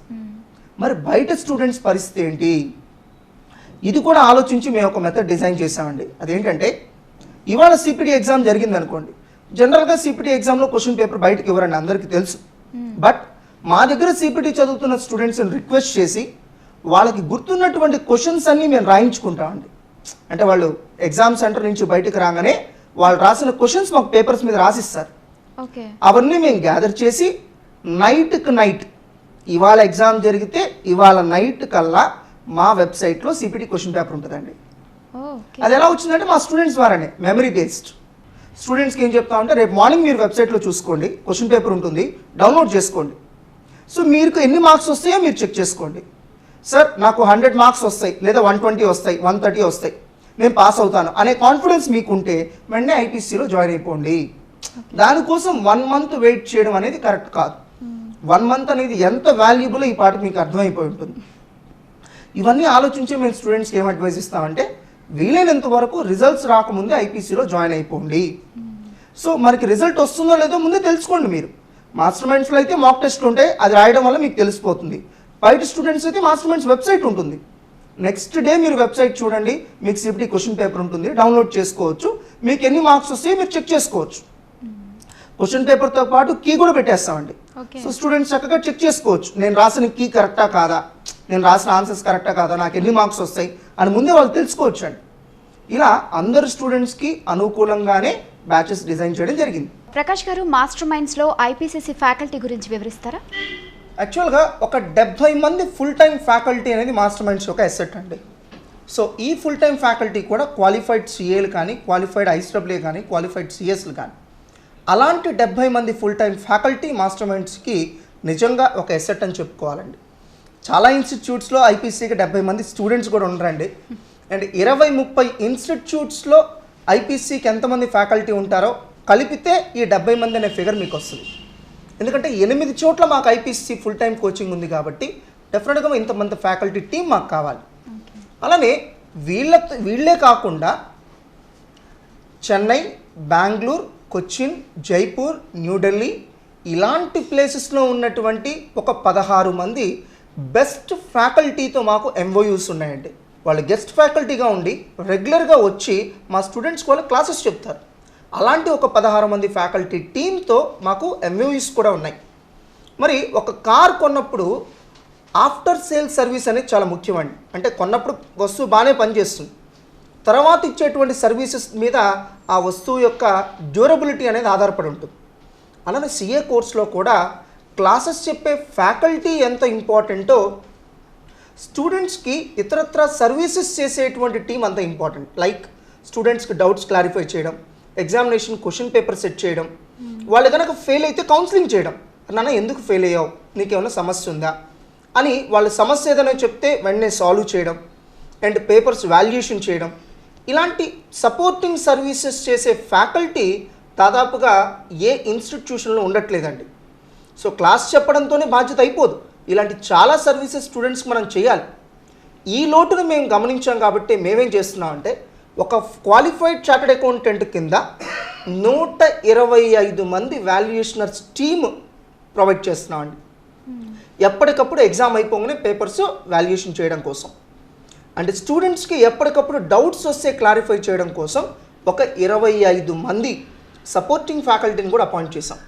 మరి బయట స్టూడెంట్స్ పరిస్థితి ఏంటి, ఇది కూడా ఆలోచించి మేము ఒక మెథడ్ డిజైన్ చేసామండి. అదేంటంటే, ఇవాళ సిపిటి ఎగ్జామ్ జరిగింది అనుకోండి, జనరల్గా సిపిటి ఎగ్జామ్లో క్వశ్చన్ పేపర్ బయటకు ఇవ్వరండి, అందరికీ తెలుసు. బట్ మా దగ్గర సిపిటి చదువుతున్న స్టూడెంట్స్ని రిక్వెస్ట్ చేసి వాళ్ళకి గుర్తున్నటువంటి క్వశ్చన్స్ అన్నీ మేము రాయించుకుంటామండి. అంటే వాళ్ళు ఎగ్జామ్ సెంటర్ నుంచి బయటకు రాగానే వాళ్ళు రాసిన క్వశ్చన్స్ మాకు పేపర్స్ మీద రాసిస్తారు. అవన్నీ మేము గ్యాదర్ చేసి నైట్కి నైట్, ఇవాళ ఎగ్జామ్ జరిగితే ఇవాళ నైట్ కల్లా మా వెబ్సైట్లో సిపిటి క్వశ్చన్ పేపర్ ఉంటుందండి. అది ఎలా వచ్చిందంటే మా స్టూడెంట్స్ ద్వారానే, మెమరీ బేస్డ్. స్టూడెంట్స్కి ఏం చెప్తామంటే, రేపు మార్నింగ్ మీరు వెబ్సైట్లో చూసుకోండి, క్వశ్చన్ పేపర్ ఉంటుంది, డౌన్లోడ్ చేసుకోండి. సో మీకు ఎన్ని మార్క్స్ వస్తాయో మీరు చెక్ చేసుకోండి. సార్ నాకు 100 మార్క్స్ వస్తాయి, లేదా 120 వస్తాయి, 130 వస్తాయి, నేను పాస్ అవుతాను అనే కాన్ఫిడెన్స్ మీకుంటే వెంటనే ఐపీసీలో జాయిన్ అయిపోండి. దానికోసం 1 month వెయిట్ చేయడం అనేది కరెక్ట్ కాదు. 1 month అనేది ఎంత వాల్యుబుల్ ఈ పాట మీకు అర్థమైపోయి ఉంటుంది. ఇవన్నీ ఆలోచించి మేము స్టూడెంట్స్కి ఏం అడ్వైజ్ ఇస్తామంటే, వీలైనంత వరకు రిజల్ట్స్ రాకముందే ఐపీసీలో జాయిన్ అయిపోండి. సో మనకి రిజల్ట్ వస్తుందో లేదో ముందే తెలుసుకోండి. మీరు మాస్టర్ మైండ్స్లో అయితే మాక్ టెస్ట్లు ఉంటాయి, అది రాయడం వల్ల మీకు తెలిసిపోతుంది. బయట స్టూడెంట్స్ అయితే మాస్టర్ మైండ్స్ వెబ్సైట్ ఉంటుంది, నెక్స్ట్ డే మీరు వెబ్సైట్ చూడండి, మీకు సిపిటి క్వశ్చన్ పేపర్ ఉంటుంది, డౌన్లోడ్ చేసుకోవచ్చు. మీకు ఎన్ని మార్క్స్ వస్తాయో మీరు చెక్ చేసుకోవచ్చు. క్వశ్చన్ పేపర్తో పాటు కీ కూడా పెట్టేస్తామండి. సో స్టూడెంట్స్ చక్కగా చెక్ చేసుకోవచ్చు, నేను రాసిన కీ కరెక్టా కాదా, నేను రాసిన ఆన్సర్స్ కరెక్టా కాదా, నాకు ఎన్ని మార్క్స్ వస్తాయి అని ముందే వాళ్ళు తెలుసుకోవచ్చు అండి. ఇలా అందరు స్టూడెంట్స్కి అనుకూలంగానే బ్యాచెస్ డిజైన్ చేయడం జరిగింది. ప్రకాష్ గారు, మాస్టర్ మైండ్స్లో ఐపీసీసీ ఫ్యాకల్టీ గురించి వివరిస్తారా? యాక్చువల్గా ఒక 70 మంది ఫుల్ టైం ఫ్యాకల్టీ అనేది మాస్టర్ మైండ్స్ ఒక అసెట్ అండి. సో ఈ ఫుల్ టైం ఫ్యాకల్టీ కూడా క్వాలిఫైడ్ సిఏలు కానీ, క్వాలిఫైడ్ ఐఎస్డబ్ల్యూ కానీ, క్వాలిఫైడ్ సిఎస్లు కానీ, అలాంటి 70 మంది ఫుల్ టైం ఫ్యాకల్టీ మాస్టర్ మైండ్స్కి నిజంగా ఒక అసెట్ అని చెప్పుకోవాలండి. చాలా ఇన్స్టిట్యూట్స్లో ఐపీసీకి 70 మంది స్టూడెంట్స్ కూడా ఉండరండి. అండ్ 20-30 ఇన్స్టిట్యూట్స్లో ఐపీసీకి ఎంతమంది ఫ్యాకల్టీ ఉంటారో కలిపితే ఈ 70 మంది అనే ఫిగర్ మీకు వస్తుంది. ఎందుకంటే 8 చోట్ల మాకు ఐపీసీ ఫుల్ టైం కోచింగ్ ఉంది కాబట్టి డెఫినెట్గా ఇంతమంది ఫ్యాకల్టీ టీం మాకు కావాలి. అలానే వీళ్ళే కాకుండా చెన్నై, బెంగళూరు, కొచ్చిన్, జైపూర్, న్యూఢిల్లీ ఇలాంటి ప్లేసెస్లో ఉన్నటువంటి ఒక 16 మంది బెస్ట్ ఫ్యాకల్టీతో మాకు ఎంఓయూస్ ఉన్నాయండి. వాళ్ళు గెస్ట్ ఫ్యాకల్టీగా ఉండి రెగ్యులర్గా వచ్చి మా స్టూడెంట్స్ కూడా క్లాసెస్ చెప్తారు. అలాంటి ఒక 16 మంది ఫ్యాకల్టీ టీంతో మాకు ఎంఓయూస్ కూడా ఉన్నాయి. మరి ఒక కార్ కొన్నప్పుడు ఆఫ్టర్ సేల్ సర్వీస్ అనేది చాలా ముఖ్యమండి. అంటే కొన్నప్పుడు వస్తువు బాగానే పనిచేస్తుంది, తర్వాత ఇచ్చేటువంటి సర్వీసెస్ మీద ఆ వస్తువు యొక్క డ్యూరబిలిటీ అనేది ఆధారపడి ఉంటుంది. అలానే సిఏ కోర్స్లో కూడా క్లాసెస్ చెప్పే ఫ్యాకల్టీ ఎంత ఇంపార్టెంటో స్టూడెంట్స్కి ఇతరత్ర సర్వీసెస్ చేసేటువంటి టీం అంత ఇంపార్టెంట్. లైక్ స్టూడెంట్స్కి డౌట్స్ క్లారిఫై చేయడం, ఎగ్జామినేషన్ క్వశ్చన్ పేపర్ సెట్ చేయడం, వాళ్ళు కనుక ఫెయిల్ అయితే కౌన్సిలింగ్ చేయడం. నాన్న ఎందుకు ఫెయిల్ అయ్యావు, నీకేమైనా సమస్య ఉందా అని వాళ్ళ సమస్య ఏదైనా చెప్తే వెంటనే సాల్వ్ చేయడం, అండ్ పేపర్స్ వాల్యుయేషన్ చేయడం, ఇలాంటి సపోర్టింగ్ సర్వీసెస్ చేసే ఫ్యాకల్టీ దాదాపుగా ఏ ఇన్స్టిట్యూషన్లో ఉండట్లేదండి. సో క్లాస్ చెప్పడంతోనే బాధ్యత అయిపోదు, ఇలాంటి చాలా సర్వీసెస్ స్టూడెంట్స్కి మనం చేయాలి. ఈ లోటును మేము గమనించాం కాబట్టి మేమేం చేస్తున్నామంటే, ఒక క్వాలిఫైడ్ చార్టెడ్ అకౌంటెంట్ కింద 125 మంది వాల్యుయేషనర్స్ టీమ్ ప్రొవైడ్ చేస్తున్నామండి. ఎప్పటికప్పుడు ఎగ్జామ్ అయిపోగానే పేపర్స్ వాల్యుయేషన్ చేయడం కోసం, అంటే స్టూడెంట్స్కి ఎప్పటికప్పుడు డౌట్స్ వస్తే క్లారిఫై చేయడం కోసం ఒక 25 మంది సపోర్టింగ్ ఫ్యాకల్టీని కూడా అపాయింట్ చేసాం.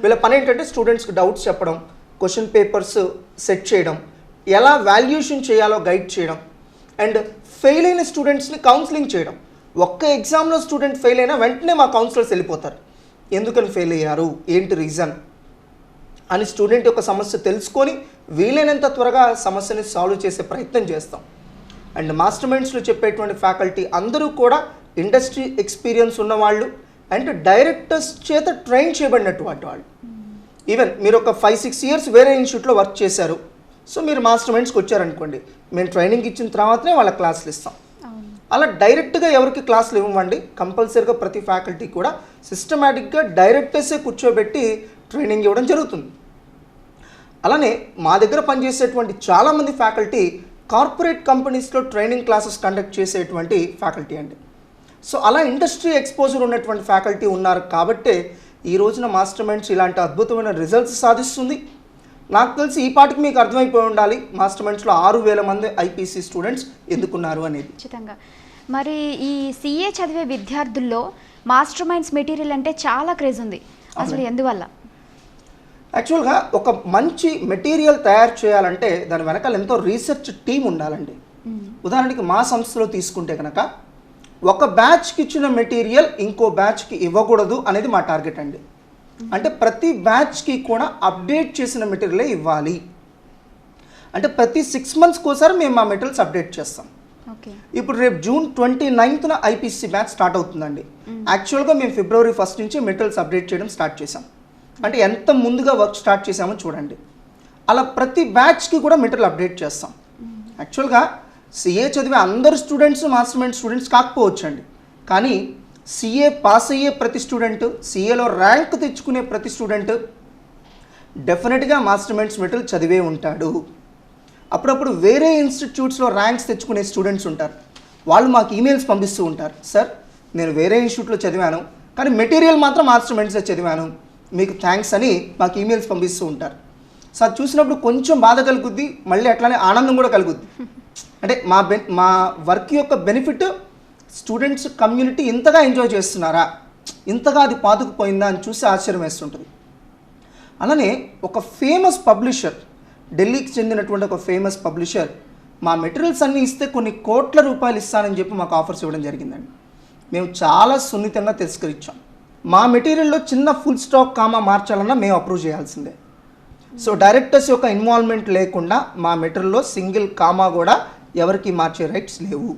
వీళ్ళ పని ఏంటంటే స్టూడెంట్స్కి డౌట్స్ చెప్పడం, క్వశ్చన్ పేపర్స్ సెట్ చేయడం, ఎలా వాల్యుయేషన్ చేయాలో గైడ్ చేయడం, అండ్ ఫెయిల్ అయిన స్టూడెంట్స్ని కౌన్సిలింగ్ చేయడం. ఒక్క ఎగ్జామ్లో స్టూడెంట్ ఫెయిల్ అయినా వెంటనే మా కౌన్సిలర్స్ వెళ్ళిపోతారు. ఎందుకని ఫెయిల్ అయ్యారు, ఏంటి రీజన్ అని స్టూడెంట్ యొక్క సమస్య తెలుసుకొని వీలైనంత త్వరగా సమస్యని సాల్వ్ చేసే ప్రయత్నం చేస్తాం. అండ్ మాస్టర్ మైండ్స్లో చెప్పేటువంటి ఫ్యాకల్టీ అందరూ కూడా ఇండస్ట్రీ ఎక్స్పీరియన్స్ ఉన్నవాళ్ళు అండ్ డైరెక్టర్స్ చేత ట్రైన్ చేయబడినటువంటి వాళ్ళు. ఈవెన్ మీరు ఒక 5-6 ఇయర్స్ వేరే ఇన్స్టిట్యూట్లో వర్క్ చేశారు, సో మీరు మాస్టర్ మైండ్స్కి వచ్చారనుకోండి, మేము ట్రైనింగ్ ఇచ్చిన తర్వాతనే వాళ్ళ క్లాసులు ఇస్తాం. అలా డైరెక్ట్గా ఎవరికి క్లాసులు ఇవ్వండి, కంపల్సరీగా ప్రతి ఫ్యాకల్టీ కూడా సిస్టమేటిక్గా డైరెక్టర్సే కూర్చోబెట్టి ట్రైనింగ్ ఇవ్వడం జరుగుతుంది. అలానే మా దగ్గర పనిచేసేటువంటి చాలామంది ఫ్యాకల్టీ కార్పొరేట్ కంపెనీస్లో ట్రైనింగ్ క్లాసెస్ కండక్ట్ చేసేటువంటి ఫ్యాకల్టీ అండి. సో అలా ఇండస్ట్రీ ఎక్స్పోజర్ ఉన్నటువంటి ఫ్యాకల్టీ ఉన్నారు కాబట్టే ఈ రోజున మాస్టర్ మైండ్స్ ఇలాంటి అద్భుతమైన రిజల్ట్స్ సాధిస్తుంది. నాకు తెలిసి ఈ పాటికి మీకు అర్థమైపోయి ఉండాలి మాస్టర్ మైండ్స్లో 6,000 మంది ఐపీసీ స్టూడెంట్స్ ఎందుకున్నారు అనేది. ఖచ్చితంగా. మరి ఈ సిఏ చదివే విద్యార్థుల్లో మాస్టర్ మైండ్స్ మెటీరియల్ అంటే చాలా క్రేజ్ ఉంది, అసలు ఎందువల్ల? యాక్చువల్గా ఒక మంచి మెటీరియల్ తయారు చేయాలంటే దాని వెనకాల ఎంతో రీసెర్చ్ టీం ఉండాలండి. ఉదాహరణకి మా సంస్థలో తీసుకుంటే కనుక ఒక బ్యాచ్కి ఇచ్చిన మెటీరియల్ ఇంకో బ్యాచ్కి ఇవ్వకూడదు అనేది మా టార్గెట్ అండి. అంటే ప్రతి బ్యాచ్కి కూడా అప్డేట్ చేసిన మెటీరియలే ఇవ్వాలి. అంటే ప్రతి 6 monthsకి ఒకసారి మేము మా మెటీరియల్స్ అప్డేట్ చేస్తాం. ఇప్పుడు రేపు June 29th IPC batch start అవుతుందండి. యాక్చువల్గా మేము February 1st నుంచి మెటీరియల్స్ అప్డేట్ చేయడం స్టార్ట్ చేసాం. అంటే ఎంత ముందుగా వర్క్ స్టార్ట్ చేసామో చూడండి. అలా ప్రతి బ్యాచ్కి కూడా మెటీరియల్ అప్డేట్ చేస్తాం. యాక్చువల్గా సిఏ చదివే అందరు స్టూడెంట్స్ మాస్టర్ మైండ్ స్టూడెంట్స్ కాకపోవచ్చండి, కానీ సిఏ పాస్ అయ్యే ప్రతి స్టూడెంట్, సిఏలో ర్యాంక్ తెచ్చుకునే ప్రతి స్టూడెంట్ డెఫినెట్గా మాస్టర్ మైండ్స్ మెటీరియల్ చదివే ఉంటాడు. అప్పుడప్పుడు వేరే ఇన్స్టిట్యూట్స్లో ర్యాంక్స్ తెచ్చుకునే స్టూడెంట్స్ ఉంటారు, వాళ్ళు మాకు ఈమెయిల్స్ పంపిస్తూ ఉంటారు, సార్ నేను వేరే ఇన్స్టిట్యూట్లో చదివాను కానీ మెటీరియల్ మాత్రం మాస్టర్ మైండ్స్లో చదివాను, మీకు థ్యాంక్స్ అని మాకు ఈమెయిల్స్ పంపిస్తూ ఉంటారు. సో అది చూసినప్పుడు కొంచెం బాధ కలుగుద్ది, మళ్ళీ అట్లానే ఆనందం కూడా కలుగుద్ది. అంటే మా వర్క్ యొక్క బెనిఫిట్ స్టూడెంట్స్ కమ్యూనిటీ ఇంతగా ఎంజాయ్ చేస్తున్నారా, ఇంతగా అది పాతుకుపోయిందా అని చూసి ఆశ్చర్యం వేస్తుంటుంది. అలానే ఒక ఫేమస్ పబ్లిషర్, ఢిల్లీకి చెందినటువంటి ఒక ఫేమస్ పబ్లిషర్ మా మెటీరియల్స్ అన్నీ ఇస్తే కొన్ని కోట్ల రూపాయలు ఇస్తానని చెప్పి మాకు ఆఫర్స్ ఇవ్వడం జరిగిందండి. మేము చాలా సున్నితంగా తిరస్కరించాం. మా మెటీరియల్లో చిన్న ఫుల్ స్టాప్ కామా మార్చాలన్నా మేము అప్రూవ్ చేయాల్సిందే. సో డైరెక్టర్స్ యొక్క ఇన్వాల్వ్మెంట్ లేకుండా మా మెటీరియల్లో సింగిల్ కామా కూడా ఎవరికి మార్చే రైట్స్ లేవు.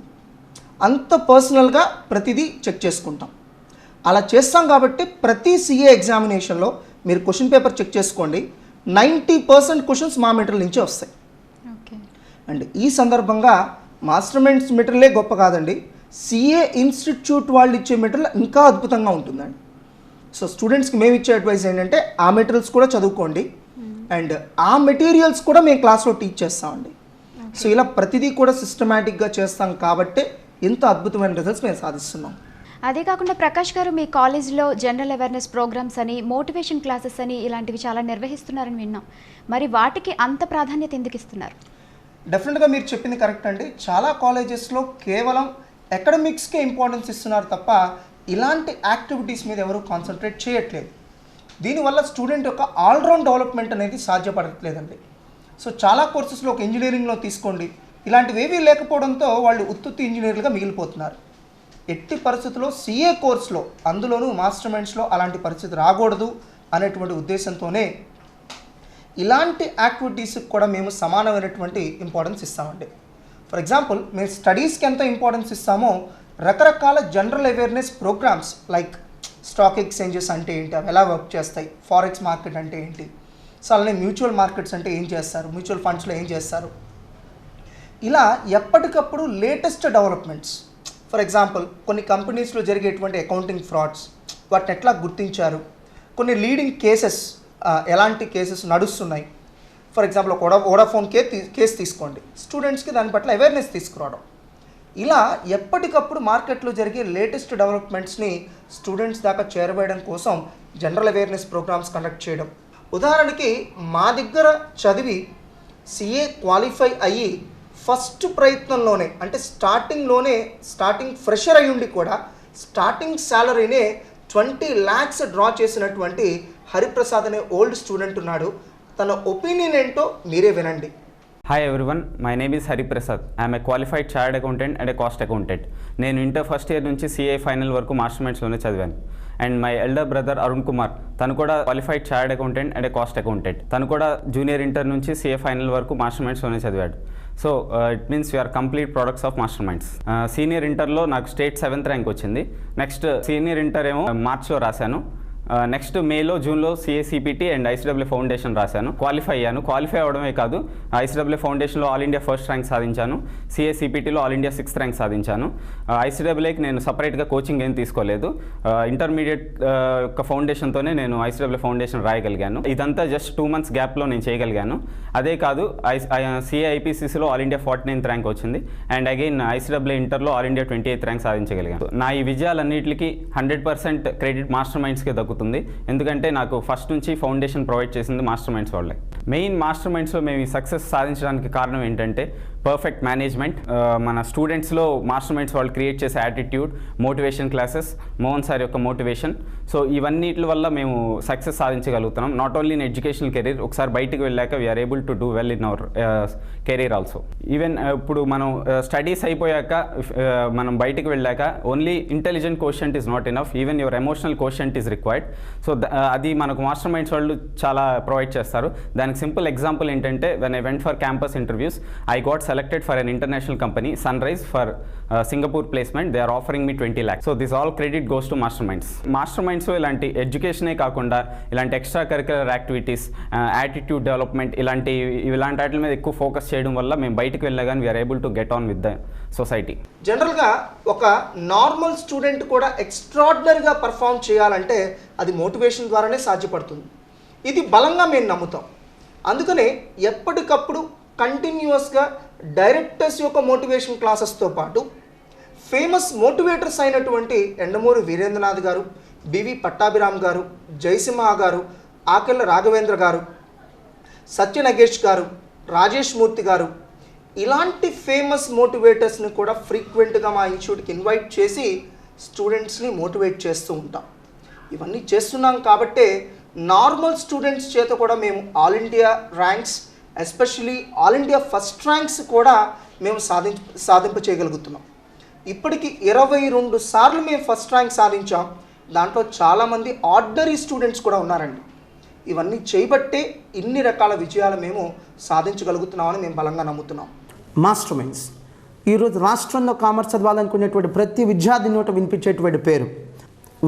అంత పర్సనల్గా ప్రతిదీ చెక్ చేసుకుంటాం. అలా చేస్తాం కాబట్టి ప్రతి సిఏ ఎగ్జామినేషన్లో మీరు క్వశ్చన్ పేపర్ చెక్ చేసుకోండి, 90% క్వశ్చన్స్ మా మెటీరియల్ నుంచే వస్తాయి. అండ్ ఈ సందర్భంగా మాస్టర్ మైండ్స్ మెటీరియలే గొప్ప కాదండి, సిఏ ఇన్స్టిట్యూట్ వాళ్ళు ఇచ్చే మెటీరియల్ ఇంకా అద్భుతంగా ఉంటుందండి. సో స్టూడెంట్స్కి మేము ఇచ్చే అడ్వైస్ ఏంటంటే ఆ మెటీరియల్స్ కూడా చదువుకోండి అండ్ ఆ మెటీరియల్స్ కూడా మేము క్లాస్లో టీచ్ చేస్తామండి. సో ఇలా ప్రతిదీ కూడా సిస్టమేటిక్గా చేస్తాం కాబట్టి ఇంత అద్భుతమైన రిజల్ట్స్ మేము సాధిస్తున్నాం. అదే కాకుండా ప్రకాష్ గారు మీ కాలేజ్లో జనరల్ అవేర్నెస్ ప్రోగ్రామ్స్ అని, మోటివేషన్ క్లాసెస్ అని ఇలాంటివి చాలా నిర్వహిస్తున్నారని విన్నాం. మరి వాటికి అంత ప్రాధాన్యత ఎందుకు ఇస్తున్నారు? డెఫినెట్గా మీరు చెప్పింది కరెక్ట్ అండి. చాలా కాలేజెస్లో కేవలం అకాడమిక్స్కే ఇంపార్టెన్స్ ఇస్తున్నారు తప్ప ఇలాంటి యాక్టివిటీస్ మీద ఎవరు కాన్సన్ట్రేట్ చేయట్లేదు. దీనివల్ల స్టూడెంట్ యొక్క ఆల్రౌండ్ డెవలప్మెంట్ అనేది సాధ్యపడట్లేదండి. సో చాలా కోర్సెస్లో ఒక ఇంజనీరింగ్లో తీసుకోండి, ఇలాంటివి ఏవీ లేకపోవడంతో వాళ్ళు ఉత్తుత్తి ఇంజనీర్లుగా మిగిలిపోతున్నారు. ఎట్టి పరిస్థితుల్లో సిఏ కోర్సులో, అందులోనూ మాస్టర్ మైండ్స్లో అలాంటి పరిస్థితి రాకూడదు అనేటువంటి ఉద్దేశంతోనే ఇలాంటి యాక్టివిటీస్కి కూడా మేము సమానమైనటువంటి ఇంపార్టెన్స్ ఇస్తామండి. ఫర్ ఎగ్జాంపుల్, మేము స్టడీస్కి ఎంత ఇంపార్టెన్స్ ఇస్తామో రకరకాల general awareness programmes like stock exchanges అంటే ఏంటి, అవి ఎలా వర్క్ చేస్తాయి, ఫారెక్స్ మార్కెట్ అంటే ఏంటి, సో అలానే మ్యూచువల్ మార్కెట్స్ అంటే ఏం చేస్తారు, మ్యూచువల్ ఫండ్స్లో ఏం చేస్తారు, ఇలా ఎప్పటికప్పుడు లేటెస్ట్ డెవలప్మెంట్స్. ఫర్ ఎగ్జాంపుల్, కొన్ని కంపెనీస్లో జరిగేటువంటి అకౌంటింగ్ ఫ్రాడ్స్, వాటిని ఎట్లా గుర్తించారు, కొన్ని లీడింగ్ కేసెస్, ఎలాంటి కేసెస్ నడుస్తున్నాయి. ఫర్ ఎగ్జాంపుల్, ఒక వోడాఫోన్ కేసు తీసుకోండి, స్టూడెంట్స్కి దాని పట్ల అవేర్నెస్ తీసుకురావడం. ఇలా ఎప్పటికప్పుడు మార్కెట్లో జరిగే లేటెస్ట్ డెవలప్మెంట్స్ని స్టూడెంట్స్ దాకా చేరవేయడం కోసం జనరల్ అవేర్నెస్ ప్రోగ్రామ్స్ కండక్ట్ చేయడం. ఉదాహరణకి మా దగ్గర చదివి సిఏ క్వాలిఫై అయ్యి ఫస్ట్ ప్రయత్నంలోనే, అంటే స్టార్టింగ్ ఫ్రెషర్ అయ్యి ఉండి కూడా స్టార్టింగ్ శాలరీనే 20 lakhs డ్రా చేసినటువంటి హరిప్రసాద్ అనే ఓల్డ్ స్టూడెంట్ ఉన్నాడు. తన ఒపీనియన్ ఏంటో మీరే వినండి. Hi everyone, my name is Hari Prasad. I am a qualified chartered accountant and a cost accountant. నేను ఇంటర్ ఫస్ట్ ఇయర్ నుంచి సిఏ ఫైనల్ వరకు మాస్టర్ మైండ్స్లోనే చదివాను. And my elder brother Arun Kumar, తను కూడా qualified chartered accountant and cost accountant. తను కూడా junior inter నుంచి సిఏ ఫైనల్ వరకు మాస్టర్ మైండ్స్లోనే చదివాడు. So it means we are complete products of master minds. Senior ఇంటర్లో నాకు స్టేట్ 7th ర్యాంక్ వచ్చింది. నెక్స్ట్ సీనియర్ ఇంటర్ ఏమో మార్చ్లో రాశాను. నెక్స్ట్ మేలో జూన్లో సిఏసిపిటి అండ్ ఐసిడబ్ల్యూ ఫౌండేషన్ రాశాను. క్వాలిఫై అయ్యాను. క్వాలిఫై అవడమే కాదు, ఐసిడబ్ల్యూ ఫౌండేషన్లో ఆల్ ఇండియా ఫస్ట్ ర్యాంక్ సాధించాను. సిఏసిపిటిలో ఆల్ ఇండియా 6th ర్యాంక్ సాధించాను. ఐసిడబ్ల్యూకి నేను సపరేట్గా కోచింగ్ ఏం తీసుకోలేదు. ఇంటర్మీడియట్ యొక్క ఫౌండేషన్తోనే నేను ఐసిడబ్ల్యూ ఫౌండేషన్ రాయగలిగాను. ఇదంతా జస్ట్ 2 months గ్యాప్లో నేను చేయగలిగాను. అదే కాదు, సిఏఐపిసిసిలో ఆల్ ఇండియా 49th ర్యాంక్ వచ్చింది. అండ్ అగైన్ ఐసిడబ్ల్యూ ఇంటర్లో ఆల్ ఇండియా 28th ర్యాంక్ సాధించగలిగాను. నా ఈ విజయాలన్నింటికి 100% క్రెడిట్ మాస్టర్ మైండ్స్కే దక్కుతుంది. ఎందుకంటే నాకు ఫస్ట్ నుంచి ఫౌండేషన్ ప్రొవైడ్ చేసింది మాస్టర్ మైండ్స్ వాళ్ళే. మెయిన్ మాస్టర్ మైండ్స్లో మేము ఈ సక్సెస్ సాధించడానికి కారణం ఏంటంటే పర్ఫెక్ట్ మేనేజ్మెంట్. మన స్టూడెంట్స్లో మాస్టర్ మైండ్స్ వాళ్ళు క్రియేట్ చేసే attitude, motivation classes, Mohan sir యొక్క మోటివేషన్. సో ఇవన్నిటి వల్ల మేము సక్సెస్ సాధించగలుగుతున్నాం. Not only in educational career, ఒకసారి బయటకు వెళ్ళాక we are able to do well in our career also. Even ఇప్పుడు మనం స్టడీస్ అయిపోయాక మనం బయటకు వెళ్ళాక only intelligent quotient is not enough, even your emotional quotient is required. So అది మనకు మాస్టర్ మైండ్స్ వాళ్ళు చాలా ప్రొవైడ్ చేస్తారు. దానికి సింపుల్ ఎగ్జాంపుల్ ఏంటంటే, when I went for campus interviews, I got selected for an international company, Sunrise, for Singapore placement. They are offering me 20 lakhs. So this all credit goes to Masterminds. Masterminds ఇలాంటి ఎడ్యుకేషనే కాకుండా ఇలాంటి extra curricular activities, attitude development, ఇలాంటి వాటి మీద ఎక్కువ focus చేయడం వల్ల మేము బయటకు వెళ్ళగానే we are able to get on with the society. జనరల్గా ఒక నార్మల్ స్టూడెంట్ కూడా ఎక్స్ట్రాడినరీగా పర్ఫామ్ చేయాలంటే అది మోటివేషన్ ద్వారానే సాధ్యపడుతుంది. ఇది బలంగా మేము నమ్ముతాం. అందుకనే ఎప్పటికప్పుడు కంటిన్యూస్గా డైరెక్టర్స్ యొక్క మోటివేషన్ క్లాసెస్తో పాటు ఫేమస్ మోటివేటర్స్ అయినటువంటి ఎండమూరి వీరేంద్రనాథ్ గారు, బివి పట్టాభిరామ్ గారు, జయసింహ గారు, ఆకెళ్ళ రాఘవేంద్ర గారు, సత్య నగేష్ గారు, రాజేష్ మూర్తి గారు, ఇలాంటి ఫేమస్ మోటివేటర్స్ని కూడా ఫ్రీక్వెంట్గా మా ఇన్స్టిట్యూట్కి ఇన్వైట్ చేసి స్టూడెంట్స్ని మోటివేట్ చేస్తూ ఉంటాం. ఇవన్నీ చేస్తున్నాం కాబట్టే నార్మల్ స్టూడెంట్స్ చేత కూడా మేము all India ranks, especially all India first ranks కూడా మేము సాధింప చేయగలుగుతున్నాం. ఇప్పటికి 22 సార్లు మేము ఫస్ట్ ర్యాంక్ సాధించాం. దాంట్లో చాలామంది ఆర్డినరీ స్టూడెంట్స్ కూడా ఉన్నారండి. ఇవన్నీ చేయబట్టే ఇన్ని రకాల విజయాలు మేము సాధించగలుగుతున్నామని మేము బలంగా నమ్ముతున్నాం. మాస్టర్ మైండ్స్ ఈరోజు రాష్ట్రంలో కామర్స్ చదవాలనుకునేటువంటి ప్రతి విద్యార్థి నోట వినిపించేటువంటి పేరు.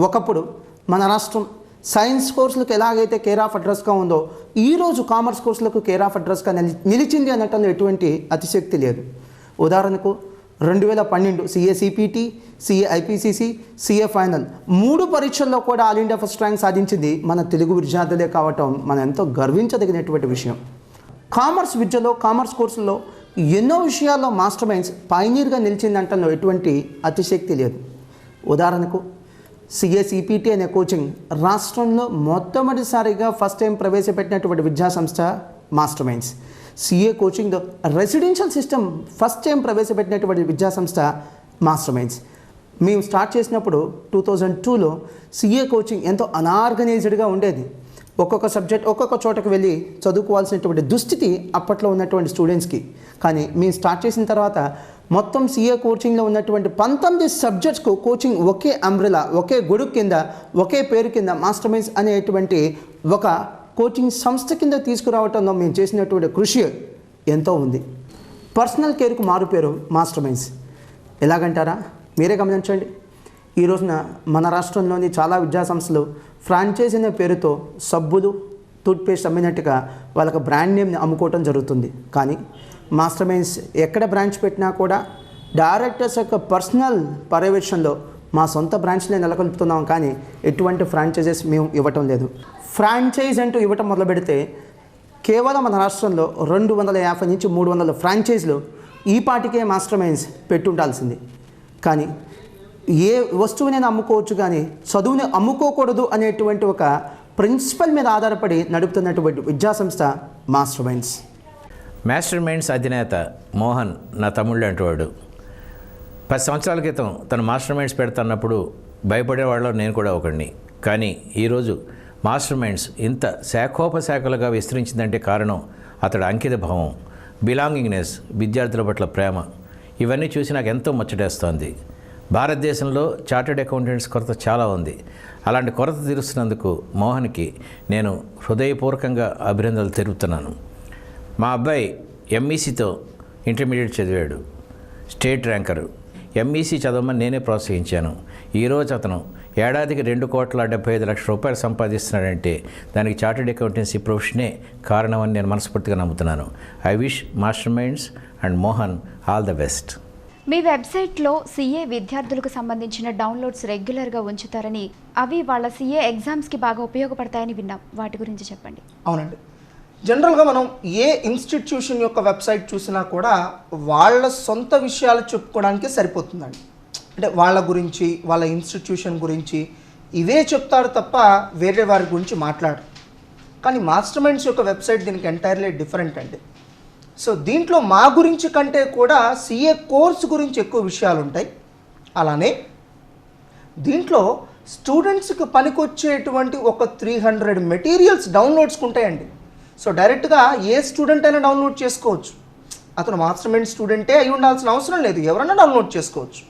ఒకప్పుడు మన రాష్ట్రం సైన్స్ కోర్సులకు ఎలాగైతే కేర్ ఆఫ్ అడ్రస్గా ఉందో, ఈరోజు కామర్స్ కోర్సులకు కేర్ ఆఫ్ అడ్రస్గా నిలిచింది అనటంలో ఎటువంటి అతిశక్తి లేదు. ఉదాహరణకు 2012 CA CPT, CA IPCC, CA final 3 పరీక్షల్లో కూడా ఆల్ ఇండియా ఫస్ట్ ర్యాంక్ సాధించింది మన తెలుగు విద్యార్థులే కావటం మనం ఎంతో గర్వించదగినటువంటి విషయం. కామర్స్ విద్యలో, కామర్స్ కోర్సుల్లో ఎన్నో విషయాల్లో మాస్టర్ మైండ్స్ పైనీర్గా నిలిచిందంటంలో ఎటువంటి అతిశక్తి లేదు. ఉదాహరణకు సిఏసిపిటి అనే కోచింగ్ రాష్ట్రంలో మొట్టమొదటిసారిగా ఫస్ట్ టైం ప్రవేశపెట్టినటువంటి విద్యాసంస్థ మాస్టర్ మైండ్స్. సిఏ కోచింగ్లో రెసిడెన్షియల్ సిస్టమ్ ఫస్ట్ టైం ప్రవేశపెట్టినటువంటి విద్యాసంస్థ మాస్టర్ మైండ్స్. మేము స్టార్ట్ చేసినప్పుడు 2002లో సిఏ కోచింగ్ ఎంతో అనార్గనైజ్డ్గా ఉండేది. ఒక్కొక్క సబ్జెక్ట్ ఒక్కొక్క చోటకు వెళ్ళి చదువుకోవాల్సినటువంటి దుస్థితి అప్పట్లో ఉన్నటువంటి స్టూడెంట్స్కి. కానీ మేము స్టార్ట్ చేసిన తర్వాత మొత్తం సిఏ కోచింగ్లో ఉన్నటువంటి 19 సబ్జెక్ట్స్కు కోచింగ్ ఒకే అంబ్రెలా, ఒకే గొడుగు కింద, ఒకే పేరు కింద మాస్టర్ మైండ్స్ అనేటువంటి ఒక కోచింగ్ సంస్థ కింద తీసుకురావటంలో మేము చేసినటువంటి కృషి ఎంతో ఉంది. పర్సనల్ కేర్కు మారు పేరు మాస్టర్ మైండ్స్. ఎలాగంటారా? మీరే గమనించండి. ఈ రోజున మన రాష్ట్రంలోని చాలా విద్యాసంస్థలు ఫ్రాంచైజ్ అనే పేరుతో సబ్బులు, టూత్పేస్ట్ అమ్మినట్టుగా వాళ్ళకి బ్రాండ్ నేమ్ని అమ్ముకోవటం జరుగుతుంది. కానీ మాస్టర్ మైండ్స్ ఎక్కడ బ్రాంచ్ పెట్టినా కూడా డైరెక్టర్స్ యొక్క పర్సనల్ పర్యవేక్షణలో మా సొంత బ్రాంచ్లే నెలకొల్పుతున్నాం. కానీ ఎటువంటి ఫ్రాంచైజెస్ మేము ఇవ్వటం లేదు. ఫ్రాంచైజ్ అంటూ ఇవ్వటం మొదలు పెడితే కేవలం మన రాష్ట్రంలో 250 నుంచి 300 ఫ్రాంచైజ్లు ఈ పాటికే మాస్టర్ మైండ్స్ పెట్టుండాల్సింది. కానీ ఏ వస్తువునైనా అమ్ముకోవచ్చు, కానీ చదువుని అమ్ముకోకూడదు అనేటువంటి ఒక ప్రిన్సిపల్ మీద ఆధారపడి నడుపుతున్నటువంటి విద్యాసంస్థ మాస్టర్ మైండ్స్. మాస్టర్ మైండ్స్ అధినేత మోహన్ నా తమ్ముళ్ళు అంటువాడు. 10 సంవత్సరాల క్రితం తను మాస్టర్ మైండ్స్ పెడుతున్నప్పుడు భయపడేవాళ్ళలో నేను కూడా ఒకడిని. కానీ ఈరోజు మాస్టర్ మైండ్స్ ఇంత శాఖోపశాఖలుగా విస్తరించిందంటే కారణం అతడు అంకిత భావం. బిలాంగింగ్నెస్, విద్యార్థుల పట్ల ప్రేమ, ఇవన్నీ చూసి నాకు ఎంతో ముచ్చటేస్తోంది. భారతదేశంలో చార్టెడ్ అకౌంటెంట్స్ కొరత చాలా ఉంది. అలాంటి కొరత తీరుస్తున్నందుకు మోహన్కి నేను హృదయపూర్వకంగా అభినందనలు తెలుపుతున్నాను. మా అబ్బాయి ఎంఈసీతో ఇంటర్మీడియట్ చదివాడు, స్టేట్ ర్యాంకరు. ఎంఈసీ చదవమని నేనే ప్రోత్సహించాను. ఈరోజు అతను ఏడాదికి 2,75,00,000 రూపాయలు సంపాదిస్తున్నాడంటే దానికి చార్టెడ్ అకౌంటెన్సీ ప్రొఫెషనే కారణమని నేను మనస్ఫూర్తిగా నమ్ముతున్నాను. I wish master minds and Mohan all the best. మీ వెబ్సైట్లో సిఏ విద్యార్థులకు సంబంధించిన డౌన్లోడ్స్ రెగ్యులర్గా ఉంచుతారని, అవి వాళ్ళ సిఏ ఎగ్జామ్స్కి బాగా ఉపయోగపడతాయని విన్నాం. వాటి గురించి చెప్పండి. అవునండి, జనరల్గా మనం ఏ ఇన్స్టిట్యూషన్ యొక్క వెబ్సైట్ చూసినా కూడా వాళ్ళ సొంత విషయాలు చెప్పుకోవడానికి సరిపోతుందండి. అంటే వాళ్ళ గురించి, వాళ్ళ ఇన్స్టిట్యూషన్ గురించి ఇవే చెప్తారు తప్ప వేరే వారి గురించి మాట్లాడరు. కానీ మాస్టర్ మైండ్స్ యొక్క వెబ్సైట్ దీనికి ఎంటైర్లీ డిఫరెంట్ అండి. సో దీంట్లో మా గురించి కంటే కూడా సిఏ కోర్స్ గురించి ఎక్కువ విషయాలు ఉంటాయి. అలానే దీంట్లో స్టూడెంట్స్కి పనికొచ్చేటువంటి ఒక 300 మెటీరియల్స్ డౌన్లోడ్స్కి ఉంటాయండి. సో డైరెక్ట్గా ఏ స్టూడెంట్ అయినా డౌన్లోడ్ చేసుకోవచ్చు. అతను మాస్టర్ మైండ్ స్టూడెంటే అయి ఉండాల్సిన అవసరం లేదు, ఎవరైనా డౌన్లోడ్ చేసుకోవచ్చు.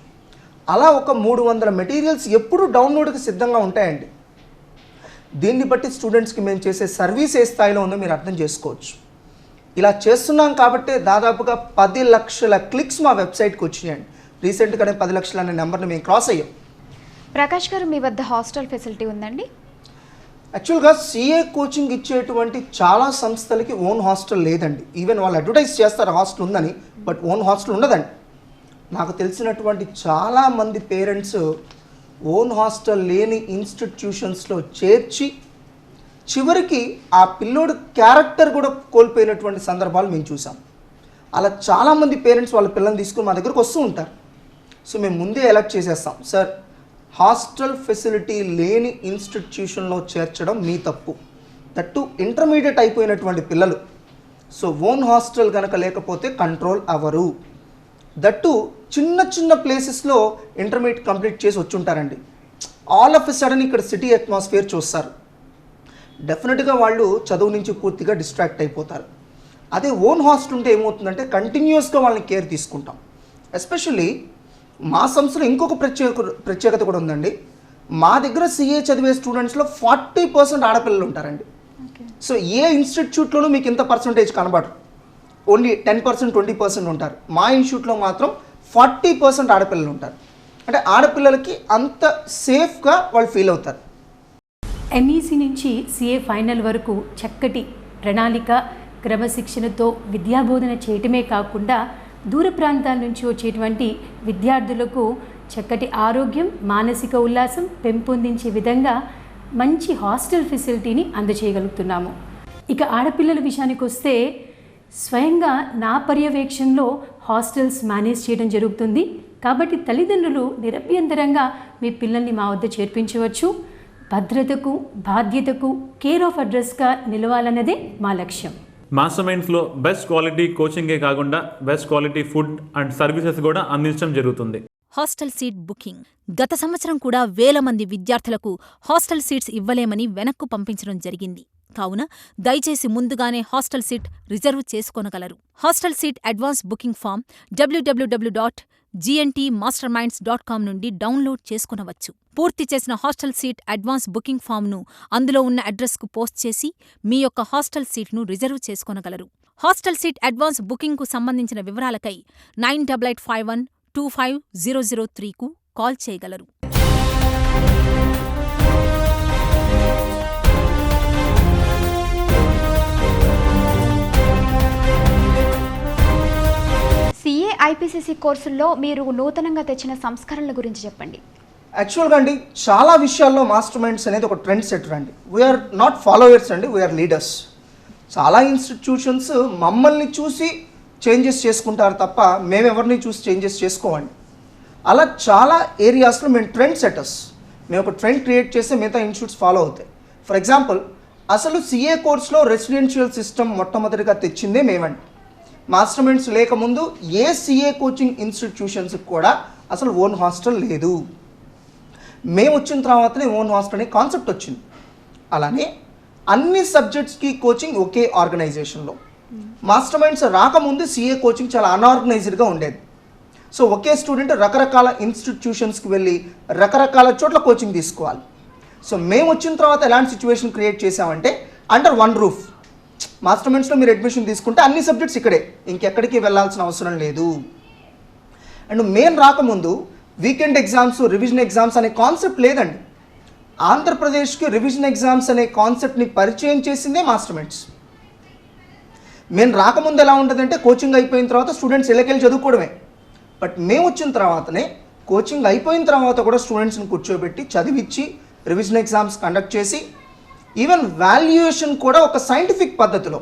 అలా ఒక 300 మెటీరియల్స్ ఎప్పుడు డౌన్లోడ్కి సిద్ధంగా ఉంటాయండి. దీన్ని బట్టి స్టూడెంట్స్కి మేము చేసే సర్వీస్ ఏ స్థాయిలో ఉందో మీరు అర్థం చేసుకోవచ్చు. ఇలా చేస్తున్నాం కాబట్టి దాదాపుగా 10 లక్షల క్లిక్స్ మా వెబ్సైట్కి వచ్చినాయండి. రీసెంట్గానే 10 లక్షలు అనే నెంబర్ని మేము క్రాస్ అయ్యాం. ప్రకాష్ గారు, మీ వద్ద హాస్టల్ ఫెసిలిటీ ఉందండి? యాక్చువల్గా సిఏ కోచింగ్ ఇచ్చేటువంటి చాలా సంస్థలకి ఓన్ హాస్టల్ లేదండి. ఈవెన్ వాళ్ళు అడ్వర్టైజ్ చేస్తారు హాస్టల్ ఉందని, బట్ ఓన్ హాస్టల్ ఉండదండి. నాకు తెలిసినటువంటి చాలామంది పేరెంట్స్ ఓన్ హాస్టల్ లేని ఇన్స్టిట్యూషన్స్లో చేర్చి చివరికి ఆ పిల్లోడు క్యారెక్టర్ కూడా కోల్పోయినటువంటి సందర్భాలు మేము చూసాం. అలా చాలామంది పేరెంట్స్ వాళ్ళ పిల్లల్ని తీసుకుని మా దగ్గరకు వస్తూ ఉంటారు. సో మేము ముందే అలర్ట్ చేసేస్తాం, సార్ హాస్టల్ ఫెసిలిటీ లేని ఇన్స్టిట్యూషన్లో చేర్చడం మీ తప్పు, దట్టు ఇంటర్మీడియట్ అయిపోయినటువంటి పిల్లలు. సో ఓన్ హాస్టల్ కనుక లేకపోతే కంట్రోల్ అవ్వరు. దట్టు చిన్న చిన్న ప్లేసెస్లో ఇంటర్మీడియట్ కంప్లీట్ చేసి వచ్చి ఉంటారండి. ఆల్ ఆఫ్ ఎ సడన్ ఇక్కడ సిటీ అట్మాస్ఫియర్ చూస్తారు, డెఫినెట్గా వాళ్ళు చదువు నుంచి పూర్తిగా డిస్ట్రాక్ట్ అయిపోతారు. అదే ఓన్ హాస్టల్ ఉంటే ఏమవుతుందంటే కంటిన్యూస్గా వాళ్ళని కేర్ తీసుకుంటాం. ఎస్పెషల్లీ మా సంస్థలో ఇంకొక ప్రత్యేకత కూడా ఉందండి. మా దగ్గర సిఏ చదివే స్టూడెంట్స్లో 40% ఆడపిల్లలు ఉంటారండి. సో ఏ ఇన్స్టిట్యూట్లోనూ మీకు ఇంత పర్సంటేజ్ కనబడరు, ఓన్లీ 10%, 20% ఉంటారు. మా ఇన్స్టిట్యూట్లో మాత్రం 40% ఆడపిల్లలు ఉంటారు. అంటే ఆడపిల్లలకి అంత సేఫ్గా వాళ్ళు ఫీల్ అవుతారు. ఎంఈసీ నుంచి సిఏ ఫైనల్ వరకు చక్కటి ప్రణాళిక, క్రమశిక్షణతో విద్యాబోధన చేయటమే కాకుండా దూర ప్రాంతాల నుంచి వచ్చేటువంటి విద్యార్థులకు చక్కటి ఆరోగ్యం, మానసిక ఉల్లాసం పెంపొందించే విధంగా మంచి హాస్టల్ ఫెసిలిటీని అందజేయగలుగుతున్నాము. ఇక ఆడపిల్లల విషయానికి వస్తే స్వయంగా నా పర్యవేక్షణలో హాస్టల్స్ మేనేజ్ చేయడం జరుగుతుంది. కాబట్టి తల్లిదండ్రులు నిరభ్యంతరంగా మీ పిల్లల్ని మా వద్ద చేర్పించవచ్చు. భద్రతకు, బాధ్యతకు కేర్ ఆఫ్ అడ్రస్గా నిలవాలన్నదే మా లక్ష్యం. మాస్టర్ మైండ్స్లో బెస్ట్ క్వాలిటీ కోచింగే కాకుండా best quality food and services కూడా అందించడం జరుగుతుంది. Hostel seat booking. గత సంవత్సరం కూడా వేల మంది విద్యార్థులకు హాస్టల్ సీట్స్ ఇవ్వలేమని వెనక్కు పంపించడం జరిగింది. కావున దయచేసి ముందుగానే హాస్టల్ సీట్ రిజర్వ్ చేసుకోనగలరు. Hostel seat advance booking form www.gntmasterminds.com నుండి డౌన్లోడ్ చేసుకునవచ్చు. పూర్తి చేసిన హాస్టల్ సీట్ అడ్వాన్స్ బుకింగ్ ఫామ్ను అందులో ఉన్న అడ్రస్కు పోస్ట్ చేసి మీ యొక్క హాస్టల్ సీట్ను రిజర్వ్ చేసుకోనగలరు. హాస్టల్ సీట్ అడ్వాన్స్ బుకింగ్కు సంబంధించిన వివరాలకై 9851250003కు కాల్ చేయగలరు. సిఏ ఐపీసీసీ కోర్సుల్లో మీరు నూతనంగా తెచ్చిన సంస్కరణల గురించి చెప్పండి. యాక్చువల్గా అండి చాలా విషయాల్లో మాస్టర్ మైండ్స్ అనేది ఒక ట్రెండ్ సెటర్ అండి. వీఆర్ నాట్ ఫాలోవర్స్ అండి, వీఆర్ లీడర్స్. చాలా ఇన్స్టిట్యూషన్స్ మమ్మల్ని చూసి చేంజెస్ చేసుకుంటారు తప్ప మేము ఎవరిని చూసి చేంజెస్ చేసుకోవండి. అలా చాలా ఏరియాస్లో మేము ట్రెండ్ సెటర్స్. మేము ఒక ట్రెండ్ క్రియేట్ చేస్తే మిగతా ఇన్స్టిట్యూట్స్ ఫాలో అవుతాయి. ఫర్ ఎగ్జాంపుల్, అసలు సిఏ కోర్స్లో రెసిడెన్షియల్ సిస్టమ్ మొట్టమొదటిగా తెచ్చిందే మేమండి. మాస్టర్ మైండ్స్ లేకముందు ఏ సిఏ కోచింగ్ ఇన్స్టిట్యూషన్స్కి కూడా అసలు ఓన్ హాస్టల్ లేదు. మేము వచ్చిన తర్వాతనే ఓన్ హాస్టల్ అనే కాన్సెప్ట్ వచ్చింది. అలానే అన్ని సబ్జెక్ట్స్కి కోచింగ్ ఒకే ఆర్గనైజేషన్లో, మాస్టర్ మైండ్స్ రాకముందు సిఏ కోచింగ్ చాలా అన్ఆర్గనైజ్డ్గా ఉండేది. సో ఒకే స్టూడెంట్ రకరకాల ఇన్స్టిట్యూషన్స్కి వెళ్ళి రకరకాల చోట్ల కోచింగ్ తీసుకోవాలి. సో మేము వచ్చిన తర్వాత ఎలాంటి సిచ్యువేషన్ క్రియేట్ చేసామంటే అండర్ వన్ రూఫ్ మాస్టర్ మైండ్స్లో మీరు అడ్మిషన్ తీసుకుంటే అన్ని సబ్జెక్ట్స్ ఇక్కడే, ఇంకెక్కడికి వెళ్ళాల్సిన అవసరం లేదు. అండ్ మేము రాకముందు వీకెండ్ ఎగ్జామ్స్, రివిజన్ ఎగ్జామ్స్ అనే కాన్సెప్ట్ లేదండి. ఆంధ్రప్రదేశ్కి రివిజన్ ఎగ్జామ్స్ అనే కాన్సెప్ట్ని పరిచయం చేసిందే మాస్టర్ మైండ్స్. మేము రాకముందు ఎలా ఉంటుందంటే కోచింగ్ అయిపోయిన తర్వాత స్టూడెంట్స్ ఇళ్ళకెళ్ళి చదువుకోవడమే. బట్ మేము వచ్చిన తర్వాతనే కోచింగ్ అయిపోయిన తర్వాత కూడా స్టూడెంట్స్ని కూర్చోబెట్టి చదివించి రివిజన్ ఎగ్జామ్స్ కండక్ట్ చేసి ఈవెన్ వాల్యుయేషన్ కూడా ఒక సైంటిఫిక్ పద్ధతిలో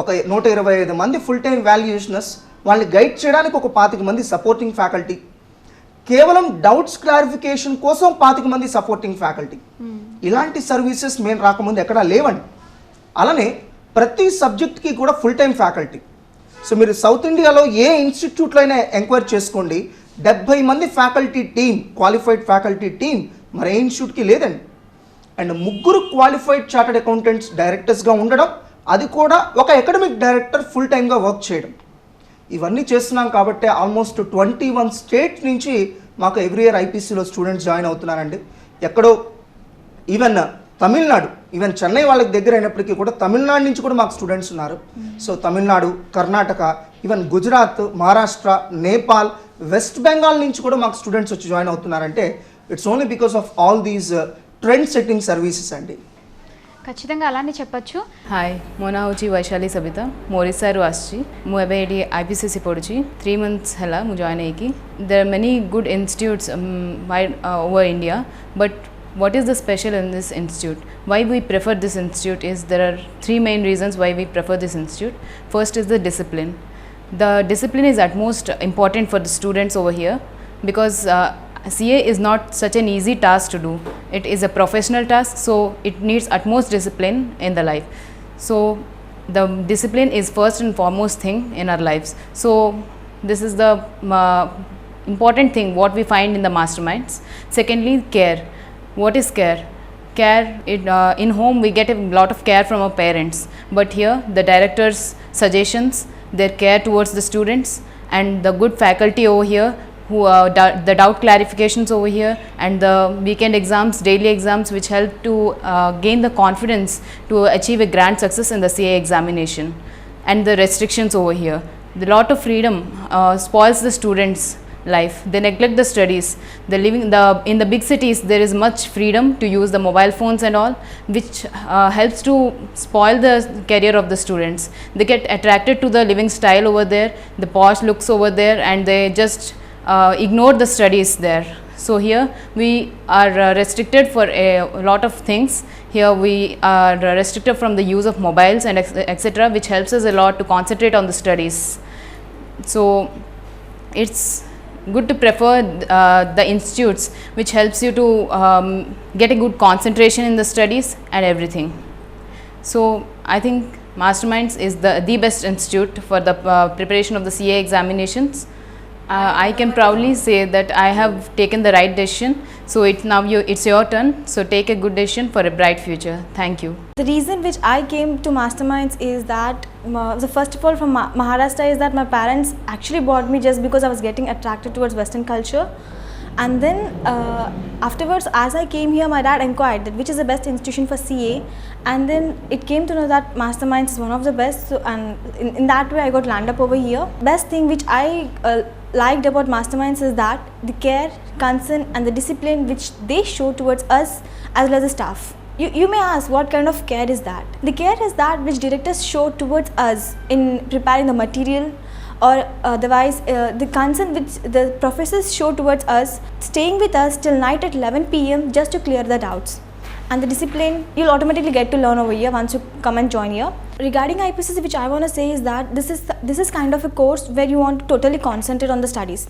ఒక 125 మంది ఫుల్ టైం వాల్యుయేషనర్స్, వాళ్ళని గైడ్ చేయడానికి ఒక 25 మంది సపోర్టింగ్ ఫ్యాకల్టీ, కేవలం డౌట్స్ క్లారిఫికేషన్ కోసం 25 మంది సపోర్టింగ్ ఫ్యాకల్టీ. ఇలాంటి సర్వీసెస్ మేము రాకముందు ఎక్కడా లేవండి. అలానే ప్రతి సబ్జెక్ట్కి కూడా ఫుల్ టైం ఫ్యాకల్టీ. సో మీరు సౌత్ ఇండియాలో ఏ ఇన్స్టిట్యూట్లో అయినా ఎంక్వైరీ చేసుకోండి, 70 మంది faculty team, qualified faculty team మరి ఏ ఇన్స్టిట్యూట్కి లేదండి. అండ్ 3 క్వాలిఫైడ్ చార్టర్డ్ అకౌంటెంట్స్ డైరెక్టర్స్గా ఉండడం, అది కూడా ఒక అకాడమిక్ డైరెక్టర్ ఫుల్ టైమ్గా వర్క్ చేయడం. ఇవన్నీ చేస్తున్నాం కాబట్టి ఆల్మోస్ట్ 21 స్టేట్స్ నుంచి మాకు ఎవ్రీ ఇయర్ ఐపీసీలో స్టూడెంట్స్ జాయిన్ అవుతున్నారండి. ఎక్కడో ఈవెన్ తమిళనాడు, ఈవెన్ చెన్నై వాళ్ళకి దగ్గర అయినప్పటికీ కూడా తమిళనాడు నుంచి కూడా మాకు స్టూడెంట్స్ ఉన్నారు. సో తమిళనాడు, కర్ణాటక, ఈవెన్ గుజరాత్, మహారాష్ట్ర, నేపాల్, వెస్ట్ బెంగాల్ నుంచి కూడా మాకు స్టూడెంట్స్ వచ్చి జాయిన్ అవుతున్నారంటే it's only because of all these trend setting services అండి. ఖచ్చితంగా అలానే చెప్పొచ్చు. ହାଏ ମୋ ନାଁ ହେଉଛି ବୈଶାଳୀ ସବିତା, ମୁଁ ଓଡ଼ିଶାରୁ ଆସିଛି। ମୁଁ ଏବେ ଏଠି IPCC ପଢ଼ୁଛି। 3 months ହେଲା ମୁଁ ଜଏନ୍ ହେଇକି। There are many good institutes over India, but what is the special in this institute? Why we prefer this institute is there are 3 main reasons why we prefer this institute. First is the discipline. The discipline is utmost important for the students over here because CA is not such an easy task to do. It is a professional task, so it needs utmost discipline in the life. So the discipline is first and foremost thing in our lives. So this is the important thing what we find in the masterminds. Secondly, care. What is care? Care, in home we get a lot of care from our parents, but here the directors' suggestions, their care towards the students, and the good faculty over here who the doubt clarifications over here, and the weekend exams, daily exams, which help to gain the confidence to achieve a grand success in the CA examination. And the restrictions over here, the lot of freedom spoils the students' life. They neglect the studies. In the big cities there is much freedom to use the mobile phones and all, which helps to spoil the career of the students. They get attracted to the living style over there, the posh looks over there, and they just ignore the studies there. So here we are restricted for a lot of things. Here we are restricted from the use of mobiles and etc., which helps us a lot to concentrate on the studies. So it's good to prefer the institutes which helps you to get a good concentration in the studies and everything. So I think Masterminds is the best institute for the preparation of the CA examinations. I can proudly say that I have taken the right decision. So it's your turn. So take a good decision for a bright future. Thank you. The reason which I came to Masterminds is that the first of all from Maharashtra is that my parents actually brought me just because I was getting attracted towards Western culture. And then afterwards, as I came here, my dad inquired that which is the best institution for CA, and then it came to know that Masterminds is one of the best. So, and in that way, I got land up over here. Best thing which I liked about Masterminds is that the care, concern, and the discipline which they show towards us as well as the staff. You may ask what kind of care is that? The care is that which directors show towards us in preparing the material, or otherwise the concern which the professors show towards us, staying with us till night at 11 PM just to clear the doubts. And the discipline you'll automatically get to learn over here once you come and join here. Regarding IPCC, which I want to say is that this is kind of a course where you want to totally concentrate on the studies.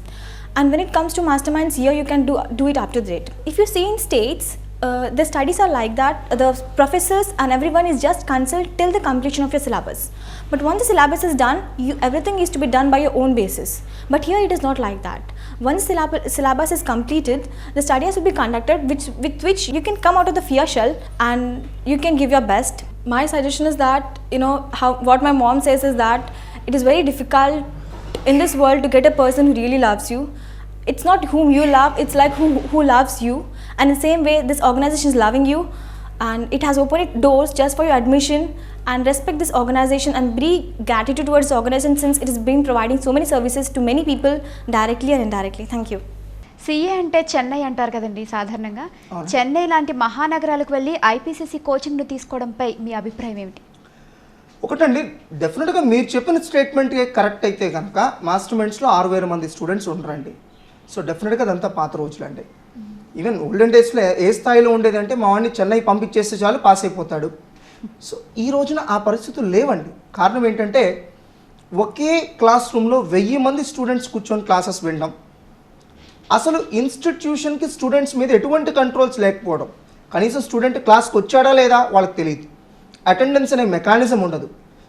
And when it comes to Masterminds, here you can do it up to date. If you see in states, the studies are like that the professors and everyone is just consult till the completion of your syllabus. But once the syllabus is done, everything is to be done by your own basis. But here it is not like that. Once syllabus is completed, the studies will be conducted with which you can come out of the fear shell and you can give your best. my suggestion is that, what my mom says is that it is very difficult in this world to get a person who really loves you. It's not whom you love, it's like who loves you. And in the same way, this organization is loving you, and it has opened doors just for your admission. And respect this organization and be gratitude towards the organization, since it has been providing so many services to many people directly and indirectly. Thank you. CA అంటే చెన్నై అంటారు కదండి సాధారణంగా. చెన్నై లాంటి మహానగరాలకు వెళ్ళి IPCC కోచింగ్ను తీసుకోవడంపై మీ అభిప్రాయం ఏమిటి? ఒకటండి, డెఫినెట్గా మీరు చెప్పిన స్టేట్మెంట్ కరెక్ట్ అయితే కనుక మాస్టర్ మైండ్స్లో 6,000 మంది స్టూడెంట్స్ ఉండరండి. సో డెఫినెట్గా అదంతా పాత రోజులు అండి. ఈవెన్ ఓల్డెన్ డేస్లో ఏ స్థాయిలో ఉండేదంటే మా వాడిని చెన్నై పంపించేస్తే చాలు పాస్ అయిపోతాడు. సో ఈ రోజున ఆ పరిస్థితులు లేవండి. కారణం ఏంటంటే ఒకే క్లాస్ రూమ్లో 1000 మంది స్టూడెంట్స్ కూర్చొని క్లాసెస్ వినడం, అసలు ఇన్స్టిట్యూషన్కి స్టూడెంట్స్ మీద ఎటువంటి కంట్రోల్స్ లేకపోవడం, కనీసం స్టూడెంట్ క్లాస్కి వచ్చాడా లేదా వాళ్ళకి తెలియదు, అటెండెన్స్ అనే మెకానిజం ఉండదు,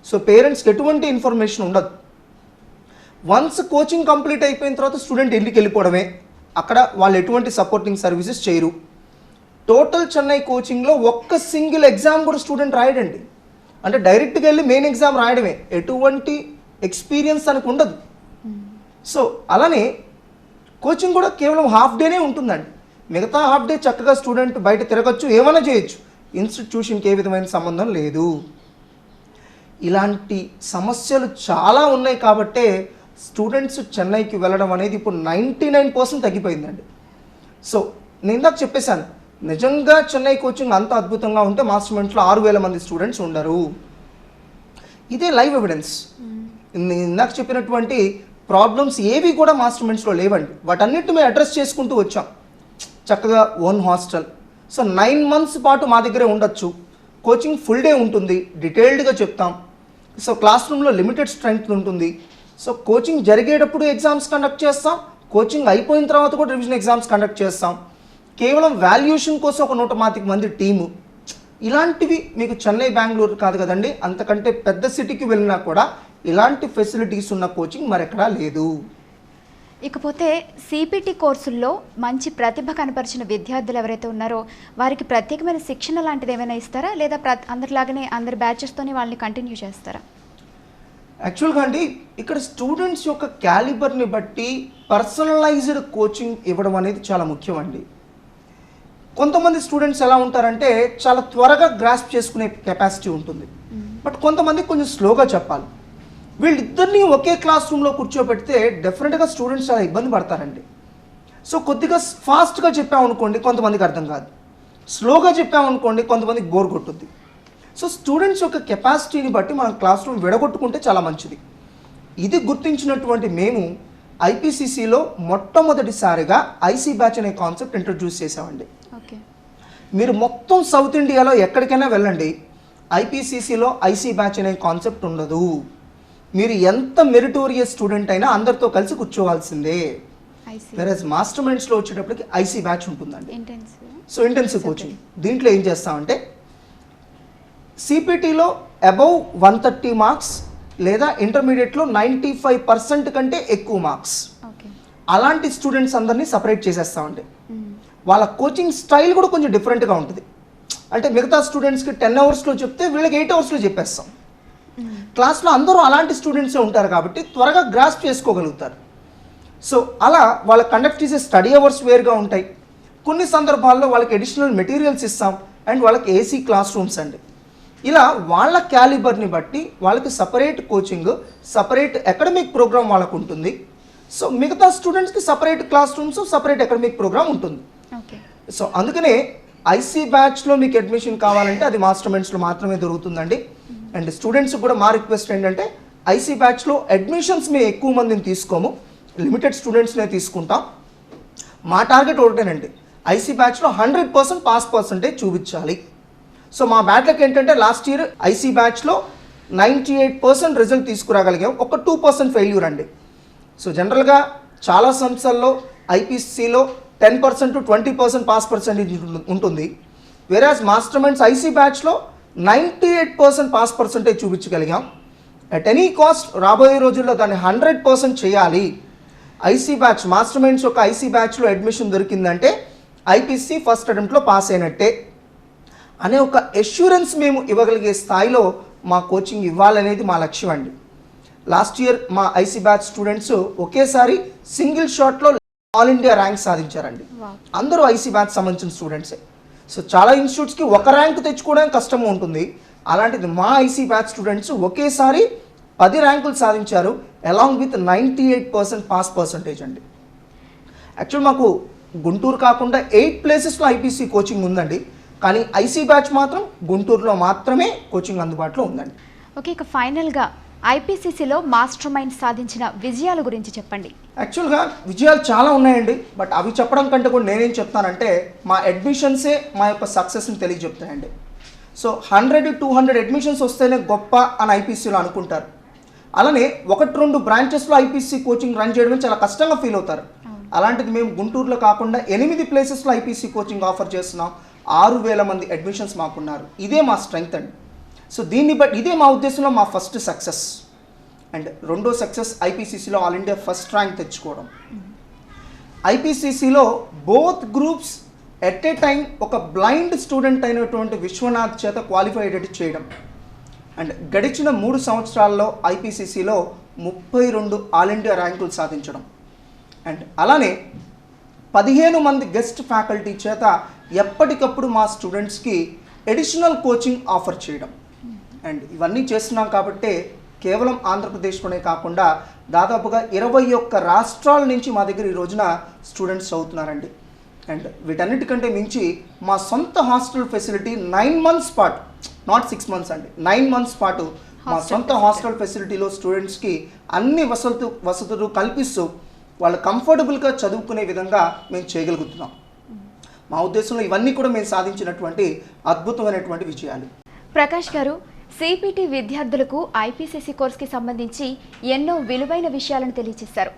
సో పేరెంట్స్కి ఎటువంటి ఇన్ఫర్మేషన్ ఉండదు. వన్స్ కోచింగ్ కంప్లీట్ అయిపోయిన తర్వాత స్టూడెంట్ ఇంటికి వెళ్ళిపోవడమే, అక్కడ వాళ్ళు ఎటువంటి సపోర్టింగ్ సర్వీసెస్ చేయరు. టోటల్ చెన్నై కోచింగ్లో ఒక్క సింగిల్ ఎగ్జామ్ కూడా స్టూడెంట్ రాయడండి. అంటే డైరెక్ట్గా వెళ్ళి మెయిన్ ఎగ్జామ్ రాయడమే, ఎటువంటి ఎక్స్పీరియన్స్ తనకు ఉండదు. సో అలానే కోచింగ్ కూడా కేవలం హాఫ్ డేనే ఉంటుందండి. మిగతా హాఫ్ డే చక్కగా స్టూడెంట్ బయట తిరగచ్చు, ఏమైనా చేయొచ్చు, ఇన్స్టిట్యూషన్కి ఏ విధమైన సంబంధం లేదు. ఇలాంటి సమస్యలు చాలా ఉన్నాయి కాబట్టే స్టూడెంట్స్ చెన్నైకి వెళ్ళడం అనేది ఇప్పుడు 99% తగ్గిపోయిందండి. సో నేను ఇందాక చెప్పేశాను, నిజంగా చెన్నై కోచింగ్ అంత అద్భుతంగా ఉంటే మాస్టర్ మైండ్స్లో 6,000 మంది స్టూడెంట్స్ ఉండరు. ఇదే లైవ్ ఎవిడెన్స్. ఇందాక చెప్పినటువంటి ప్రాబ్లమ్స్ ఏవి కూడా మాస్టర్ మైండ్స్లో లేవండి. వాటన్నిటిని మేము అడ్రస్ చేసుకుంటూ వచ్చాం. చక్కగా ఓన్ హాస్టల్, సో 9 months పాటు మా దగ్గరే ఉండొచ్చు. కోచింగ్ ఫుల్ డే ఉంటుంది, డీటెయిల్డ్గా చెప్తాం. సో క్లాస్ రూమ్లో లిమిటెడ్ స్ట్రెంగ్త్ ఉంటుంది. సో కోచింగ్ జరిగేటప్పుడు ఎగ్జామ్స్ కండక్ట్ చేస్తాం, కోచింగ్ అయిపోయిన తర్వాత కూడా రివిజన్ ఎగ్జామ్స్ కండక్ట్ చేస్తాం. కేవలం వాల్యుయేషన్ కోసం ఒక 125 మంది టీము. ఇలాంటివి మీకు చెన్నై, బెంగళూరు కాదు కదండి, అంతకంటే పెద్ద సిటీకి వెళ్ళినా కూడా ఇలాంటి ఫెసిలిటీస్ ఉన్న కోచింగ్ మరెక్కడా లేదు. ఇకపోతే సిపిటి కోర్సుల్లో మంచి ప్రతిభ కనపరిచిన విద్యార్థులు ఎవరైతే ఉన్నారో వారికి ప్రత్యేకమైన శిక్షణ లాంటిది ఏమైనా ఇస్తారా, లేదా అందరిలాగానే అందరి బ్యాచెస్తోనే వాళ్ళని కంటిన్యూ చేస్తారా? యాక్చువల్గా అండి, ఇక్కడ స్టూడెంట్స్ యొక్క క్యాలిబర్ని బట్టి పర్సనలైజ్డ్ కోచింగ్ ఇవ్వడం అనేది చాలా ముఖ్యం అండి. కొంతమంది స్టూడెంట్స్ ఎలా ఉంటారంటే చాలా త్వరగా గ్రాస్ప్ చేసుకునే కెపాసిటీ ఉంటుంది, బట్ కొంతమంది కొంచెం స్లోగా చెప్పాలి. వీళ్ళిద్దరినీ ఒకే క్లాస్ రూమ్లో కూర్చోబెడితే డెఫినెట్గా స్టూడెంట్స్ చాలా ఇబ్బంది పడతారండి. సో కొద్దిగా ఫాస్ట్గా చెప్పామనుకోండి కొంతమందికి అర్థం కాదు, స్లోగా చెప్పామనుకోండి కొంతమందికి బోర్ కొట్టుద్ది. సో స్టూడెంట్స్ యొక్క కెపాసిటీని బట్టి మనం క్లాస్ రూమ్ విడగొట్టుకుంటే చాలా మంచిది. ఇది గుర్తించినటువంటి మేము ఐపీసీసీలో మొట్టమొదటిసారిగా ఐసీ బ్యాచ్ అనే కాన్సెప్ట్ ఇంట్రడ్యూస్ చేసామండి. మీరు మొత్తం సౌత్ ఇండియాలో ఎక్కడికైనా వెళ్ళండి, ఐపీసీసీలో ఐసీ బ్యాచ్ అనే కాన్సెప్ట్ ఉండదు. మీరు ఎంత మెరిటోరియస్ స్టూడెంట్ అయినా అందరితో కలిసి కూర్చోవాల్సిందే. వెరస్ మాస్టర్ మైండ్స్లో వచ్చేటప్పటికి ఐసీ బ్యాచ్ ఉంటుందండి. So intensive coaching. దీంట్లో ఏం చేస్తామంటే సిపిటీలో అబౌవ్ 130 మార్క్స్ లేదా ఇంటర్మీడియట్లో 95% కంటే ఎక్కువ మార్క్స్, అలాంటి స్టూడెంట్స్ అందరినీ సపరేట్ చేసేస్తామండి. వాళ్ళ కోచింగ్ స్టైల్ కూడా కొంచెం డిఫరెంట్గా ఉంటుంది. అంటే మిగతా స్టూడెంట్స్కి 10 అవర్స్లో చెప్తే వీళ్ళకి 8 అవర్స్లో చెప్పేస్తాం. క్లాస్లో అందరూ అలాంటి స్టూడెంట్సే ఉంటారు కాబట్టి త్వరగా గ్రాస్ప్ చేసుకోగలుగుతారు. సో అలా వాళ్ళ కండక్ట్ చేసే స్టడీ అవర్స్ వేరుగా ఉంటాయి. కొన్ని సందర్భాల్లో వాళ్ళకి అడిషనల్ మెటీరియల్స్ ఇస్తాం అండ్ వాళ్ళకి ఏసీ క్లాస్ రూమ్స్ అండి. ఇలా వాళ్ళ క్యాలిబర్ని బట్టి వాళ్ళకి separate coaching, separate academic programme వాళ్ళకు ఉంటుంది. సో మిగతా స్టూడెంట్స్కి separate classrooms, separate academic programme ఉంటుంది. సో అందుకనే ఐసీ బ్యాచ్లో మీకు అడ్మిషన్ కావాలంటే అది మాస్టర్ మైండ్స్లో మాత్రమే దొరుకుతుందండి. అండ్ స్టూడెంట్స్ కూడా మా రిక్వెస్ట్ ఏంటంటే ఐసీ బ్యాచ్లో అడ్మిషన్స్ మేము ఎక్కువ మందిని తీసుకోము, లిమిటెడ్ స్టూడెంట్స్నే తీసుకుంటాం. మా టార్గెట్ ఒకటేనండి, ఐసీ బ్యాచ్లో 100% పాస్ పర్సెంటేజ్ చూపించాలి. సో మా బ్యాచ్లకి ఏంటంటే లాస్ట్ ఇయర్ ఐసీ బ్యాచ్లో 98% రిజల్ట్ తీసుకురాగలిగాం, ఒక 2% ఫెయిల్యూర్ అండి. సో జనరల్గా చాలా సంస్థల్లో ఐపీసీలో 10% to 20% పాస్ పర్సెంటేజ్ ఉంటుంది. వేరాజ్ మాస్టర్ మైండ్స్ ఐసీ బ్యాచ్లో 98% పాస్ పర్సెంటేజ్ చూపించగలిగాం. అట్ ఎనీ కాస్ట్ రాబోయే రోజుల్లో దాన్ని 100% చేయాలి. ఐసీ బ్యాచ్, మాస్టర్ మైండ్స్ యొక్క ఐసీ బ్యాచ్లో అడ్మిషన్ దొరికిందంటే ఐపీసీ ఫస్ట్ అటెంప్ట్లో పాస్ అయినట్టే. అనే ఒక ఎష్యూరెన్స్ మేము ఇవ్వగలిగే స్థాయిలో మా కోచింగ్ ఇవ్వాలనేది మా లక్ష్యం అండి. లాస్ట్ ఇయర్ మా ఐసీ బ్యాచ్ స్టూడెంట్స్ ఒకేసారి సింగిల్ షాట్లో ఆల్ ఇండియా ర్యాంక్ సాధించారండి. అందరూ ఐసీ బ్యాచ్ సంబంధించిన స్టూడెంట్సే. సో చాలా ఇన్స్టిట్యూట్స్కి ఒక ర్యాంక్ తెచ్చుకోవడం కష్టం ఉంటుంది. అలాంటిది మా ఐసీ బ్యాచ్ స్టూడెంట్స్ ఒకేసారి 10 ర్యాంకులు సాధించారు, అలాంగ్ విత్ 98% పాస్ పర్సంటేజ్ అండి. యాక్చువల్ మాకు గుంటూరు కాకుండా 8 ప్లేసెస్లో ఐపీసీ కోచింగ్ ఉందండి, కానీ ఐసీ బ్యాచ్ మాత్రం గుంటూరులో మాత్రమే కోచింగ్ అందుబాటులో ఉందండి. ఓకే, ఇక ఫైనల్గా ఐపీసీసీలో మాస్టర్ మైండ్ సాధించిన విజయాల గురించి చెప్పండి. యాక్చువల్గా విజయాలు చాలా ఉన్నాయండి, బట్ అవి చెప్పడం కంటే కూడా నేనేం చెప్తానంటే మా అడ్మిషన్సే మా యొక్క సక్సెస్ని తెలియజెప్తాయండి. సో 100-200 అడ్మిషన్స్ వస్తేనే గొప్ప అని ఐపీసీలో అనుకుంటారు. అలానే 1-2 బ్రాంచెస్లో ఐపీసీ కోచింగ్ రన్ చేయడం చాలా కష్టంగా ఫీల్ అవుతారు. అలాంటిది మేము గుంటూరులో కాకుండా 8 ప్లేసెస్లో ఐపీసీ కోచింగ్ ఆఫర్ చేస్తున్నాం. 6,000 మంది అడ్మిషన్స్ మాకున్నారు. ఇదే మా స్ట్రెంగ్త్ అండి. సో దీన్ని బట్టి ఇదే మా ఉద్దేశంలో మా ఫస్ట్ సక్సెస్. అండ్ రెండో సక్సెస్ ఐపీసీసీలో ఆల్ ఇండియా ఫస్ట్ ర్యాంక్ తెచ్చుకోవడం. ఐపీసీసీలో both groups at a time ఒక బ్లైండ్ స్టూడెంట్ అయినటువంటి విశ్వనాథ్ చేత క్వాలిఫైడ్ చేయడం. అండ్ గడిచిన 3 సంవత్సరాల్లో ఐపీసీసీలో 32 ఆల్ ఇండియా ర్యాంకులు సాధించడం. అండ్ అలానే 15 మంది గెస్ట్ ఫ్యాకల్టీ చేత ఎప్పటికప్పుడు మా స్టూడెంట్స్కి ఎడిషనల్ కోచింగ్ ఆఫర్ చేయడం. అండ్ ఇవన్నీ చేస్తున్నాం కాబట్టే కేవలం ఆంధ్రప్రదేశ్లోనే కాకుండా దాదాపుగా 21 రాష్ట్రాల నుంచి మా దగ్గర ఈ రోజున స్టూడెంట్స్ చదువుతున్నారండి. అండ్ వీటన్నిటికంటే మించి మా సొంత హాస్టల్ ఫెసిలిటీ 9 months పాటు, నాట్ 6 months అండి, 9 months పాటు మా సొంత హాస్టల్ ఫెసిలిటీలో స్టూడెంట్స్కి అన్ని వసతులు కల్పిస్తూ వాళ్ళు కంఫర్టబుల్గా చదువుకునే విధంగా మేము చేయగలుగుతున్నాం. మా ఉద్దేశంలో ఇవన్నీ కూడా మేము సాధించినటువంటి అద్భుతమైనటువంటి విజయాలు. ప్రకాష్ గారు, సిపిటి విద్యార్థులకు ఐపీసీసీ కోర్సుకి సంబంధించి ఎన్నో విలువైన విషయాలను తెలియజేశారు.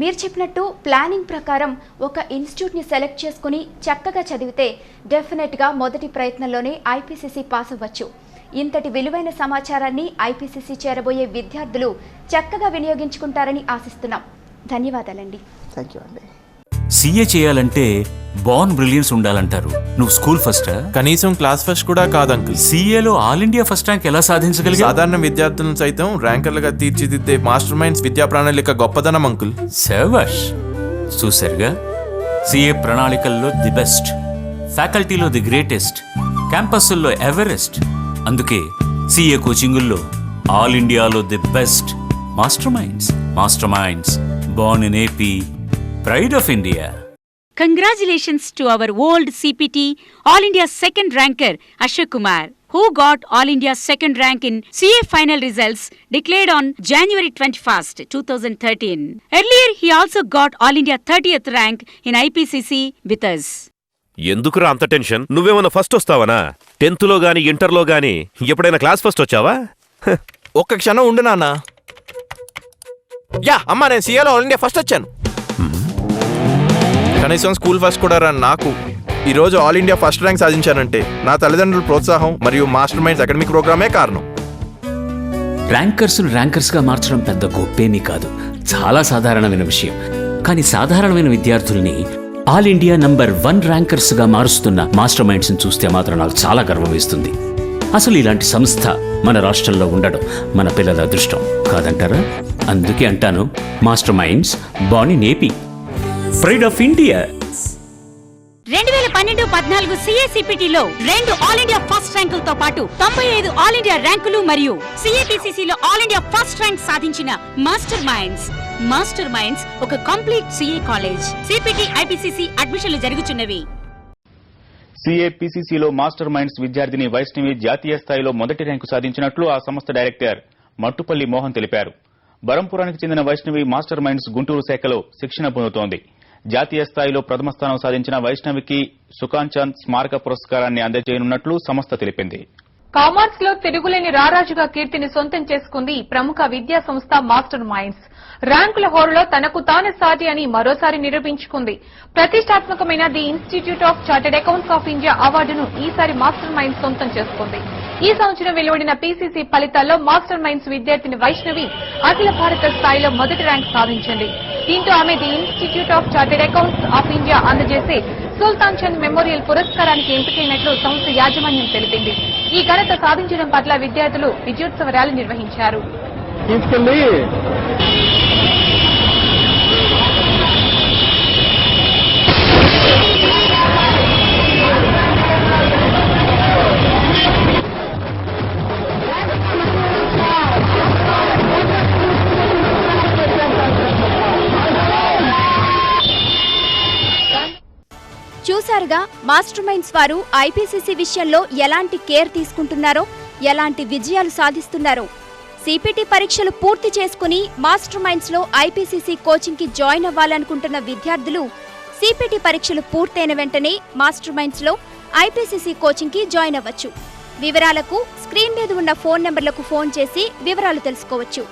మీరు చెప్పినట్టు ప్లానింగ్ ప్రకారం ఒక ఇన్స్టిట్యూట్ని సెలెక్ట్ చేసుకుని చక్కగా చదివితే డెఫినెట్గా మొదటి ప్రయత్నంలోనే ఐపీసీసీ పాస్ అవ్వచ్చు. ఇంతటి విలువైన సమాచారాన్ని ఐపీసీసీ చేరబోయే విద్యార్థులు చక్కగా వినియోగించుకుంటారని ఆశిస్తున్నాం. ధన్యవాదాలండి. థ్యాంక్ యూ అండి. సీఏ చేయాలంటే బార్న్ బ్రిలియన్స్ ఉండాలంటారు. నువ్వు స్కూల్ ఫస్టా? కనీసం క్లాస్ ఫస్ట్ కూడా కాదు అంకుల్. సీఏలో ఆల్ ఇండియా ఫస్ట్ ర్యాంక్ ఎలా సాధించగలిగా? సాధారణ విద్యార్థులను సైతం ర్యాంకర్లుగా తీర్చిదిద్దే మాస్టర్ మైండ్స్ విద్యా ప్రణాళిక గొప్పదనం అంకుల్. శభాష్. చూసారుగా, సీఏ ప్రణాళికల్లో ది బెస్ట్, ఫ్యాకల్టీలో ది గ్రేటెస్ట్, క్యాంపస్ల్లో ఎవరెస్ట్. అందుకే సీఏ కోచింగుల్లో ఆల్ ఇండియాలో the best master minds born in AP, pride of India. Congratulations to our old CPT All India second ranker Ashok Kumar, who got All India second rank in CA final results declared on January 21st, 2013. Earlier, he also got All India 30th rank in IPCC with us. ఎందుకురా అంత tension? నువ్వేమన్నా first వస్తావనా? 10th లో గానీ ఇంటర్లో గానీ ఎప్పుడైనా class first వచ్చావా? ఒక్క క్షణం ఉండు నాన్న. యా అమ్మా, నేను సీఏలో ఆల్ ఇండియా ఫస్ట్ వచ్చాను. కనీసం స్కూల్ ఫస్ట్ కూడా రా నాకు. ఈరోజు ఆల్ ఇండియా ఫస్ట్ ర్యాంక్ సాధించానంటే నా తల్లిదండ్రుల ప్రోత్సాహం మరియు మాస్టర్ మైండ్స్ అకాడమిక్ ప్రోగ్రామే కారణం. ర్యాంకర్స్గా మార్చడం పెద్ద గొప్పేమీ కాదు, చాలా సాధారణమైన విషయం. కానీ సాధారణమైన విద్యార్థుల్ని ఆల్ ఇండియా నంబర్ 1 ర్యాంకర్స్గా మారుస్తున్న మాస్టర్ మైండ్స్ని చూస్తే మాత్రం నాకు చాలా గర్వం వేస్తుంది. అసలు ఇలాంటి సంస్థ మన రాష్ట్రంలో ఉండడం మన పిల్లల అదృష్టం కాదంటారా? అందుకే అంటాను, master minds born in AP, pride of India. 2012-14 CACPTలో 2 ఆల్ ఇండియా ఫస్ట్ ర్యాంకులతో పాటు 95 ఆల్ ఇండియా ర్యాంకులు మరియు CAPCCలో ఆల్ ఇండియా ఫస్ట్ ర్యాంక్ సాధించిన మాస్టర్ మైండ్స్ ఒక complete CA college. CPT IPCC అడ్మిషన్లు జరుగుతున్నవి. CAPCCలో మాస్టర్ మైండ్స్ విద్యార్థిని వైష్ణవి జాతీయ స్థాయిలో మొదటి ర్యాంకు సాధించినట్లు ఆ సంస్థ డైరెక్టర్ మట్టుపల్లి మోహన్ తెలిపారు. బరంపురానికి చెందిన వైష్ణవి మాస్టర్ మైండ్స్ గుంటూరు శాఖలో శిక్షణ పొందుతోంది. జాతీయ స్థాయిలో ప్రథమ స్థానం సాధించిన వైష్ణవికి సుకాంచంద్ స్మారక పురస్కారాన్ని అందజేయనున్నట్లు సంస్థ తెలిపింది. కామర్స్ లో తిరుగులేని రారాజుగా కీర్తిని సొంతం చేసుకుంది ప్రముఖ విద్యా సంస్థ మాస్టర్ మైండ్స్. ర్యాంకుల హోరులో తనకు తానే సాటి అని మరోసారి నిరూపించుకుంది. ప్రతిష్టాత్మకమైన the institute of chartered accounts of India అవార్డును ఈసారి మాస్టర్ మైండ్స్ సొంతం చేసుకుంది. ఈ సంవత్సరం వెలువడిన PCC ఫలితాల్లో మాస్టర్ మైండ్స్ విద్యార్థిని వైష్ణవి అఖిల భారత స్థాయిలో మొదటి ర్యాంక్ సాధించింది. దీంతో ఆమె the institute of chartered accounts of India అందజేసే సుల్తాన్ చంద్ మెమోరియల్ పురస్కారానికి ఎంపికైనట్లు సంస్థ యాజమాన్యం తెలిపింది. ఈ ఘనత సాధించడం పట్ల విద్యార్థులు విజయోత్సవ ర్యాలీ నిర్వహించారు. చూశారుగా మాస్టర్ మైండ్స్ వారు ఐపీసీసీ విషయంలో ఎలాంటి కేర్ తీసుకుంటున్నారో, ఎలాంటి విజయాలు సాధిస్తున్నారో. సిపిటి పరీక్షలు పూర్తి చేసుకుని మాస్టర్ మైండ్స్లో ఐపీసీసీ కోచింగ్కి జాయిన్ అవ్వాలనుకుంటున్న విద్యార్థులు సిపిటి పరీక్షలు పూర్తయిన వెంటనే మాస్టర్ మైండ్స్లో ఐపీసీసీ కోచింగ్కి జాయిన్ అవ్వచ్చు. వివరాలకు స్క్రీన్ మీద ఉన్న ఫోన్ నెంబర్లకు ఫోన్ చేసి వివరాలు తెలుసుకోవచ్చు.